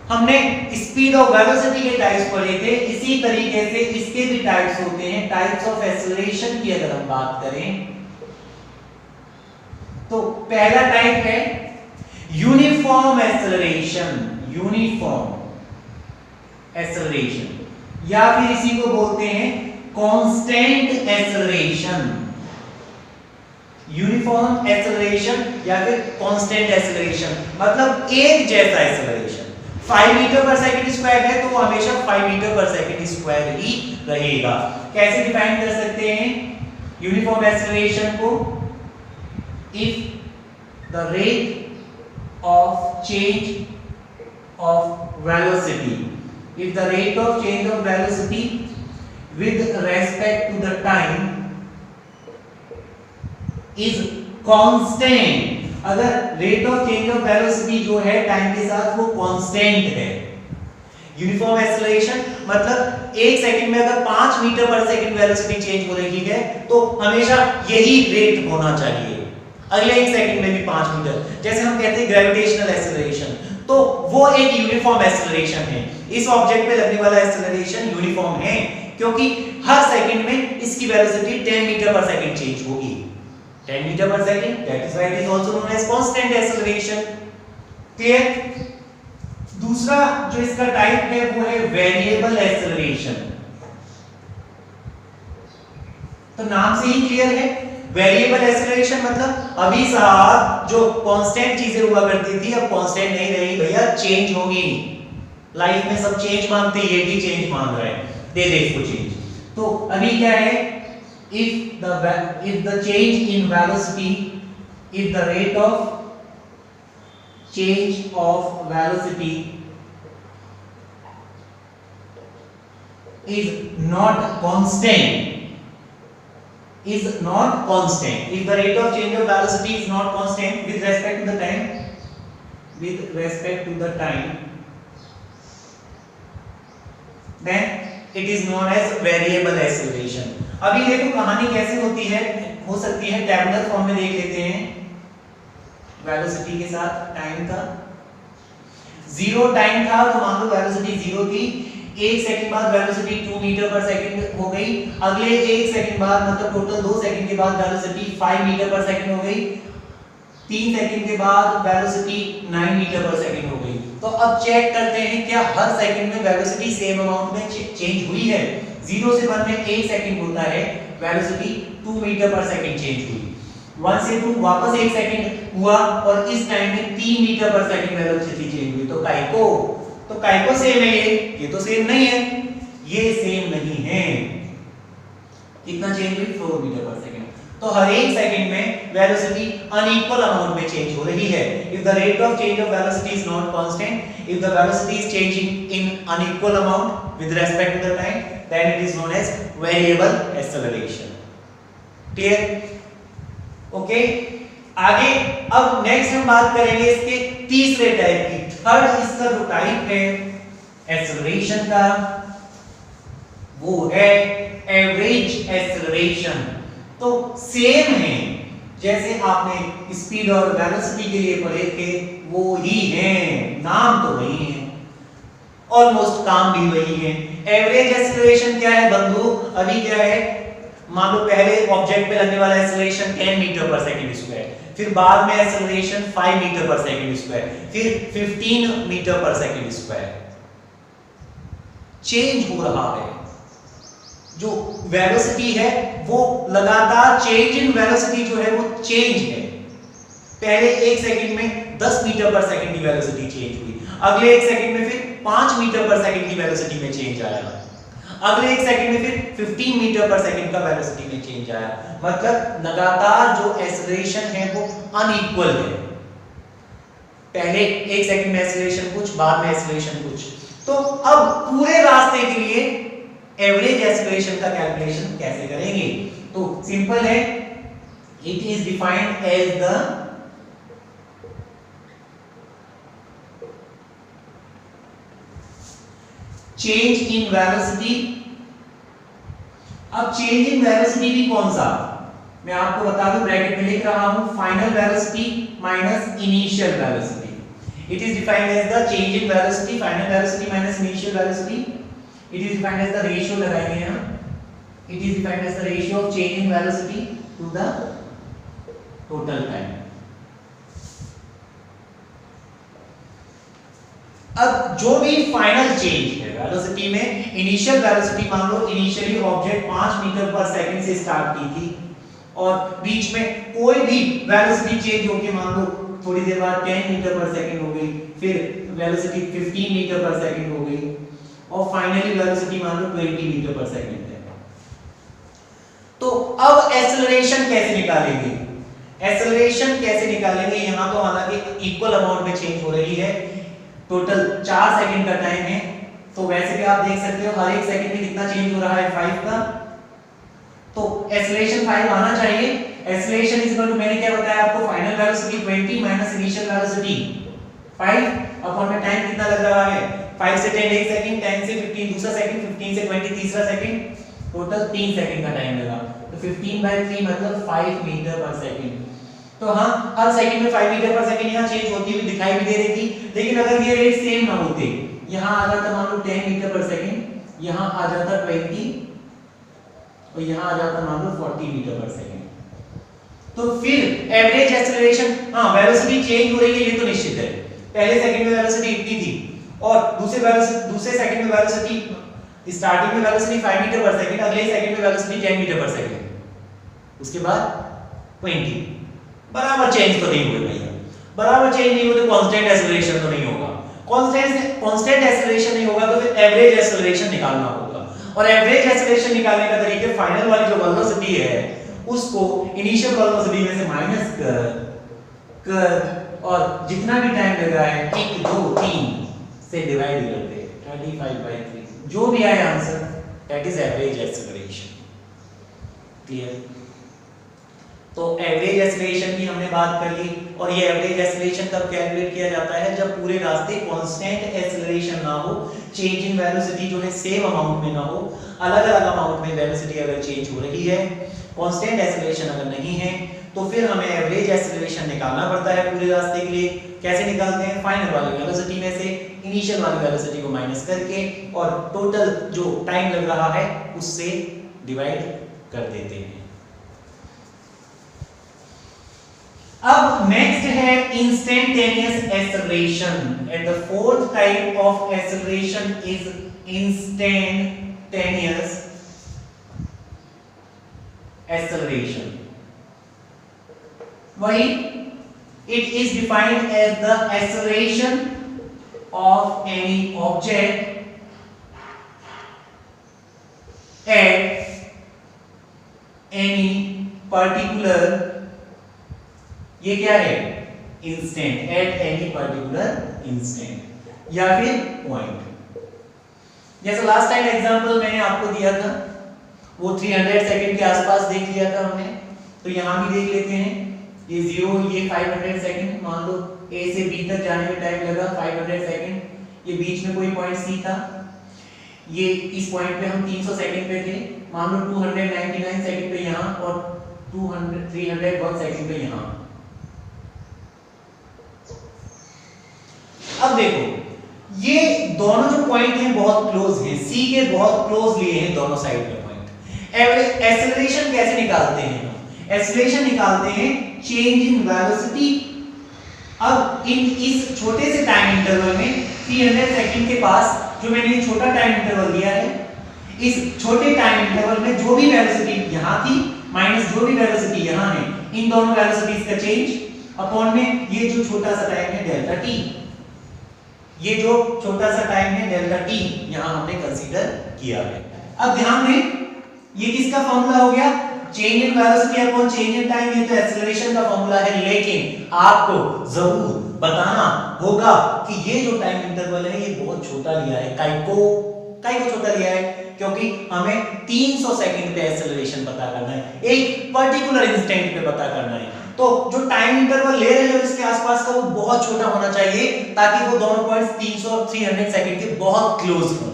हमने स्पीड और वेलोसिटी के टाइप्स पढ़े थे, इसी तरीके से इसके भी टाइप्स होते हैं। टाइप्स ऑफ एक्सेलरेशन की अगर हम बात करें तो पहला टाइप है यूनिफॉर्म एक्सेलरेशन, यूनिफॉर्म एक्सेलरेशन, या फिर इसी को बोलते हैं कांस्टेंट एक्सेलरेशन, यूनिफॉर्म एक्सेलरेशन या फिर कांस्टेंट एक्सेलरेशन, मतलब एक जैसा acceleration. 5 meter per second square है तो वो हमेशा 5 मीटर पर सेकंड स्क्वायर ही रहेगा। कैसे डिफाइन कर सकते हैं यूनिफॉर्म एक्सेलरेशन को? If the rate of change of velocity, if the rate of change of velocity with respect to the time is constant, अगर rate of change of velocity जो है time के साथ वो कांस्टेंट है। यूनिफॉर्म एक्सेलरेशन मतलब एक सेकंड में अगर 5 meter per second velocity change हो रही है तो हमेशा यही रेट होना चाहिए अगले एक सेकंड में भी 5 मीटर। जैसे हम कहते हैं ग्रेविटेशनल एक्सेलरेशन, तो वो एक यूनिफॉर्म एक्सेलरेशन है। इस ऑब्जेक्ट पे लगने वाला एक्सेलरेशन यूनिफॉर्म है क्योंकि हर सेकंड में इसकी velocity 10 meter per second change होगी। 10 meter per second, that is why it is also known as constant acceleration. Clear? दूसरा जो इसका टाइप है वो है वेरिएबल एक्सेलरेशन। तो नाम से ही क्लियर है, वेरिएबल एक्सेलरेशन मतलब अभी साहब जो कांस्टेंट चीजें हुआ करती थी अब कांस्टेंट नहीं रही भैया, चेंज होगी। लाइफ में सब चेंज मांगते, ये भी चेंज मांग रहे हैं, दे दे इसको चेंज। तो अभी क्या है, if the change in velocity, if the rate of change of velocity is not constant, if the rate of change of velocity is not constant with respect to the time, then it is known as variable acceleration। अभी देखो कहानी कैसे होती है, हो सकती है tabular form में देख लेते हैं। वेलोसिटी के साथ टाइम का 0 टाइम था तो मान लो वेलोसिटी 0 थी, एक सेकंड बाद वेलोसिटी 2 मीटर पर सेकंड हो गई, अगले एक सेकंड बाद मतलब टोटल 2 सेकंड के बाद वेलोसिटी 5 मीटर पर सेकंड हो गई, 3 सेकंड के बाद वेलोसिटी 9 मीटर पर सेकंड हो गई। तो अब चेक करते हैं क्या हर सेकंड में वेलोसिटी सेम अमाउंट में चेंज हुई है। 0 से 1 में 1 सेकंड होता है, velocity 2 metre per second change हुई, 1 से 2 वापस 1 सेकंड हुआ और इस टाइम में 3 metre per second velocity change हुई। तो काय को सेम है, ये तो सेम नहीं है, ये सेम नहीं है। कितना चेंज हुई? 4 मीटर पर सेकंड। तो हर एक सेकंड में वेलोसिटी अनइक्वल अमाउंट में चेंज हो रही है। If the rate of change of velocity is not constant, if the velocity is changing in unequal amount with respect to the time, then it is known as variable acceleration। Clear? Okay, आगे अब next हम बात करेंगे इसके तीसरे type की। Third इसका जो टाइप है एक्सेलरेशन का वो है एवरेज एक्सेलरेशन। तो सेम है जैसे आपने स्पीड और वेलोसिटी के लिए पढ़े थे वो ही है, नाम तो वही है, ऑलमोस्ट काम भी वही है। एवरेज एक्सेलरेशन क्या है बंधु? अभी क्या है, मान लो पहले ऑब्जेक्ट पे लगने वाला acceleration 10 meter per second square, फिर बाद में acceleration 5 meter per second square, फिर 15 metre per second square. Change हो रहा है, जो वेलोसिटी है वो लगातार चेंज इन वेलोसिटी जो है वो चेंज है। पहले एक सेकंड में 10 मीटर पर सेकंड की वेलोसिटी चेंज हुई, अगले एक सेकंड में फिर 5 मीटर पर सेकंड की वेलोसिटी में चेंज आया, अगले एक सेकंड में फिर 15 मीटर पर सेकंड का वेलोसिटी में चेंज आया। मतलब लगातार जो एक्सेलरेशन है वो अनइक्वल है, पहले एक सेकंड में एक्सेलरेशन कुछ, बाद में एक्सेलरेशन कुछ। तो अब पूरे रास्ते के लिए एवरेज एक्सेलरेशन का कैलकुलेशन कैसे करेंगे? तो सिंपल है, it is defined as the change in velocity. अब चेंज इन वेलोसिटी भी कौन सा, मैं आपको बता दूं, ब्रैकेट में लिख रहा हूं, final velocity minus initial velocity. It is defined as the change in velocity, final velocity minus initial velocity. It is defined as the ratio लगाएंगे हम, it is defined as the ratio of change in velocity to the total time. अब जो भी final change है velocity में, initial velocity मान लो initially object 5 meter per second से स्टार्ट की थी, और बीच में कोई भी वेलोसिटी चेंज होके मान लो थोड़ी देर बाद 10 मीटर पर सेकंड हो गई, फिर वेलोसिटी 15 मीटर पर सेकंड हो गई और फाइनली वेलोसिटी मान लो 20 मीटर पर सेकंड है। तो अब एक्सेलरेशन कैसे निकालेंगे? एक्सेलरेशन कैसे निकालेंगे? यहां तो हालांकि इक्वल अमाउंट में चेंज हो रही है, टोटल 4 सेकंड का टाइम है, तो वैसे भी आप देख सकते हो हर एक सेकंड में कितना चेंज हो रहा है 5 का, तो एक्सेलरेशन 5 आना चाहिए। एक्सेलरेशन इज इक्वल टू, मैंने क्या बताया आपको, final velocity 20 minus initial velocity 5 upon में टाइम कितना लग रहा है 5 से 10 1 सेकंड, 10 से 15 दूसरा सेकंड, 15 से 20 तीसरा सेकंड, टोटल 3 सेकंड का टाइम लगा। तो 15/3 मतलब 5 मीटर पर सेकंड। तो हाँ, हर सेकंड में 5 मीटर पर सेकंड यहाँ चेंज होती हुई दिखाई भी दे रही थी, लेकिन अगर ये रेट सेम ना होते, यहाँ आ जाता मान लो 10 मीटर पर सेकंड, यहाँ आ जाता 20 और यहाँ आ जाता मान लो 40 मीटर पर सेकंड। तो फिर एवरेज एक्सेलरेशन, हाँ वेलोसिटी चेंज हो रही है ये तो निश्चित है, पहले सेकंड में वेलोसिटी इतनी थी और दूसरे सेकंड में वेलोसिटी, स्टार्टिंग में वेलोसिटी 5 मीटर पर सेकंड, अगले सेकंड में वेलोसिटी 10 मीटर पर सेकंड, उसके बाद 20, बराबर चेंज तो नहीं हुए भैया, बराबर चेंज नहीं हुए तो कांस्टेंट एक्सेलरेशन तो नहीं होगा। कांस्टेंट एक्सेलरेशन नहीं होगा तो फिर एवरेज एक्सेलरेशन निकालना होगा, और एवरेज एक्सेलरेशन निकालने का तरीका फाइनल वाली जो वेलोसिटी है उसको इनिशियल वेलोसिटी में से माइनस कर और जितना भी टाइम लगा है 1 2 3 से डिवाइड कर दे, 35/3 जो भी आए answer that is average acceleration. Clear? तो एवरेज एक्सेलरेशन की हमने बात कर ली, और ये एवरेज एक्सेलरेशन कब कैलकुलेट किया जाता है? जब पूरे रास्ते कांस्टेंट एक्सेलरेशन ना हो, चेंज इन वेलोसिटी जो है सेम अमाउंट में ना हो, अलग-अलग अमाउंट में वेलोसिटी अगर चेंज हो रही है, कांस्टेंट एक्सेलरेशन अगर नहीं है, तो फिर हमें एवरेज एक्सेलरेशन निकालना पड़ता है पूरे रास्ते के लिए। कैसे निकालते हैं? फाइनल वाली वेलोसिटी में से इनिशियल वाली वेलोसिटी को माइनस करके और टोटल जो टाइम लग रहा है उससे डिवाइड कर देते हैं। अब नेक्स्ट है instantaneous acceleration, and the fourth type of acceleration is instantaneous acceleration. वही, it is defined as the acceleration of any object at any particular, ये क्या है? Instant, eight any particular instant या फिर पॉइंट। जैसे लास्ट टाइम एग्जांपल मैंने आपको दिया था, वो 300 सेकंड के आसपास देख लिया था हमने, तो यहां भी देख लेते हैं। ये 0, ये 500 सेकंड, मान लो ए से बी तक जाने में टाइम लगा 500 सेकंड, ये बीच में कोई पॉइंट सी था, ये इस पॉइंट पे हम 300 सेकंड पे थे, मान लो 299 सेकंड पे यहां और 301 सेकंड पे यहां। अब देखो, ये दोनों जो पॉइंट हैं बहुत क्लोज हैं, सी के बहुत क्लोज लिए हैं दोनों साइड में पॉइंट। एवरेज एक्सेलरेशन कैसे निकालते हैं? एक्सेलरेशन निकालते हैं चेंज इन वेलोसिटी। अब इस छोटे से टाइम इंटरवल में 300 सेकंड के पास जो मैंने ये छोटा टाइम इंटरवल दिया है, इस छोटे टाइम इंटरवल में जो भी वेलोसिटी यहां थी माइनस जो भी वेलोसिटी यहां है, इन दोनों वेलोसिटीज का चेंज अपॉन में ये जो छोटा सा टाइम है डेल्टा टी, ये जो छोटा सा टाइम है डेल्टा टी यहां हमने कंसीडर किया है। अब ध्यान दें, ये किसका फॉर्मूला हो गया? Change in velocity upon change in time, ये तो एक्सेलरेशन का फॉर्मूला है, लेकिन आपको जरूर बताना होगा कि ये जो टाइम इंटरवल है ये बहुत छोटा लिया है। काई को छोटा लिया है? क्योंकि हमें 300 सेकंड पे एक्सेलरेशन पता करना है, एक पर्टिकुलर इंस्टेंट पे पता करना है, तो जो टाइम इंटरवल ले रहे हो इसके आसपास का वो बहुत छोटा होना चाहिए ताकि वो दोनों पॉइंट्स 300 और 300 सेकंड के बहुत क्लोज हों।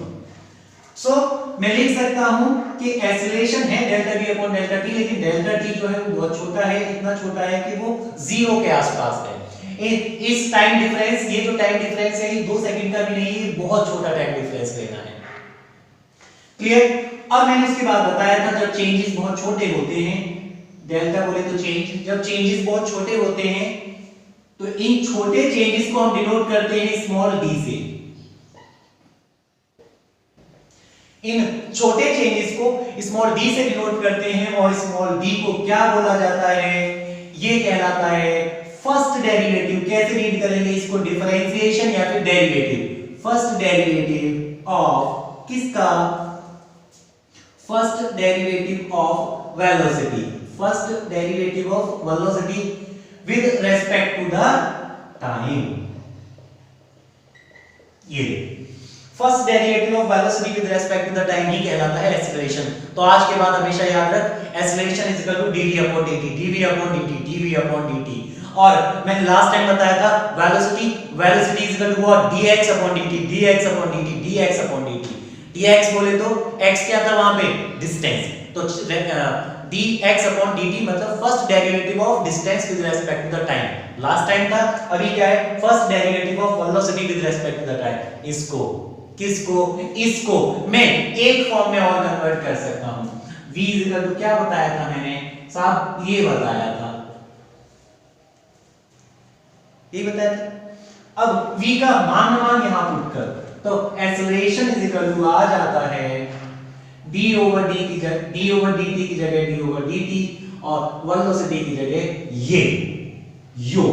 सो मैं लिख सकता हूं कि एक्सेलरेशन है delta v upon delta t, लेकिन डेल्टा t जो है वो बहुत छोटा है, इतना छोटा है कि वो 0 के आसपास है। इस टाइम डिफरेंस, ये जो टाइम डिफरेंस है ये 2 सेकंड का भी नहीं है, बहुत छोटा टाइम डिफरेंस लेना है। क्लियर? अब मैंने इसके बाद बताया था जब चेंजेस बहुत छोटे होते हैं, डेल्टा बोले तो चेंज, जब चेंजेस बहुत छोटे होते हैं तो इन छोटे चेंजेस को हम डिनोट करते हैं स्मॉल d से। इन छोटे चेंजेस को स्मॉल डी से डिनोट करते हैं और स्मॉल डी को क्या बोला जाता है, ये कहलाता है फर्स्ट डेरिवेटिव। कैसे रीड करेंगे इसको, डिफरेंशिएशन या फिर डेरिवेटिव। फर्स्ट डेरिवेटिव ऑफ किसका, first derivative of velocity, first derivative of velocity with respect to the time. ये first derivative of velocity with respect to the time ही कहलाता है एक्सीलरेशन। तो आज के बाद हमेशा याद रख, acceleration is equal to dt upon dt, dv upon dt, dv upon dt। और मैंने लास्ट टाइम बताया था velocity is equal to what, dx upon dt, dx upon dt, dx upon dt। dx बोले तो x क्या था वहां पे, डिस्टेंस। तो dx अपॉन dt मतलब first derivative of distance with respect to the time. Last time था, अभी क्या है, first derivative of velocity with respect to the time. इसको किसको, इसको मैं एक फॉर्म में और कन्वर्ट कर सकता हूं। v इज इक्वल टू क्या बताया था मैंने साहब, ये बताया था, ये बताया था। अब v का मान यहां पुट कर, तो एक्सेलरेशन इज इक्वल टू आ जाता है d ओवर dt की जगह d ओवर dt और वेलोसिटी की जगह ये यो,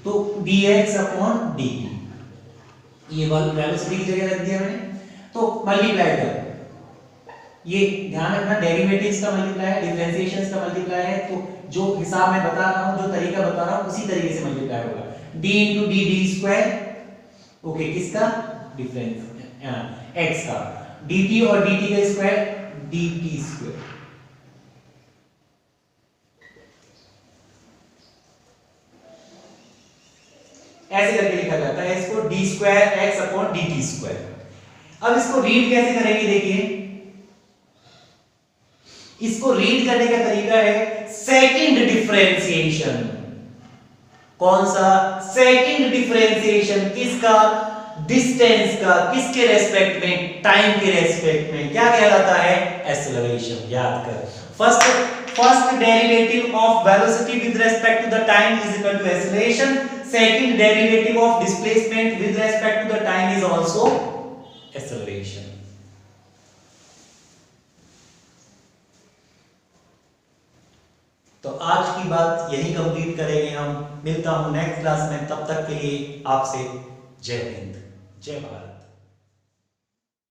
तो dx अपॉन dt। ये वेलोसिटी की जगह रख दिया मैंने, तो मल्टीप्लाई कर, ये ध्यान रखना डेरिवेटिव्स का मल्टीप्लाई है, डिफरेंशिएशंस का मल्टीप्लाई है। तो जो हिसाब मैं बता रहा हूं, जो तरीका बता रहा हूं, उसी तरीके से मल्टीप्लाई होगा। d into d square, okay, किसका, डिफरेंस x का, dt और dt का स्क्वायर dt स्क्वायर। ऐसे करके लिखा जाता है इसको, d square x upon dt square. अब इसको रीड कैसे करेंगे, देखिए इसको रीड करने का तरीका है सेकंड डिफरेंशिएशन। कौन सा, सेकंड डिफरेंशिएशन, किसका, डिस्टेंस का, किसके रेस्पेक्ट में, टाइम के रेस्पेक्ट में, क्या कहलाता है, एक्सेलरेशन। याद कर, first derivative of velocity with respect to the time is equal to acceleration, second derivative of displacement with respect to the time is also acceleration। तो आज की बात यही कंप्लीट करेंगे हम। मिलता हूं नेक्स्ट क्लास में, तब तक के लिए आपसे जय हिंद, जय भारत।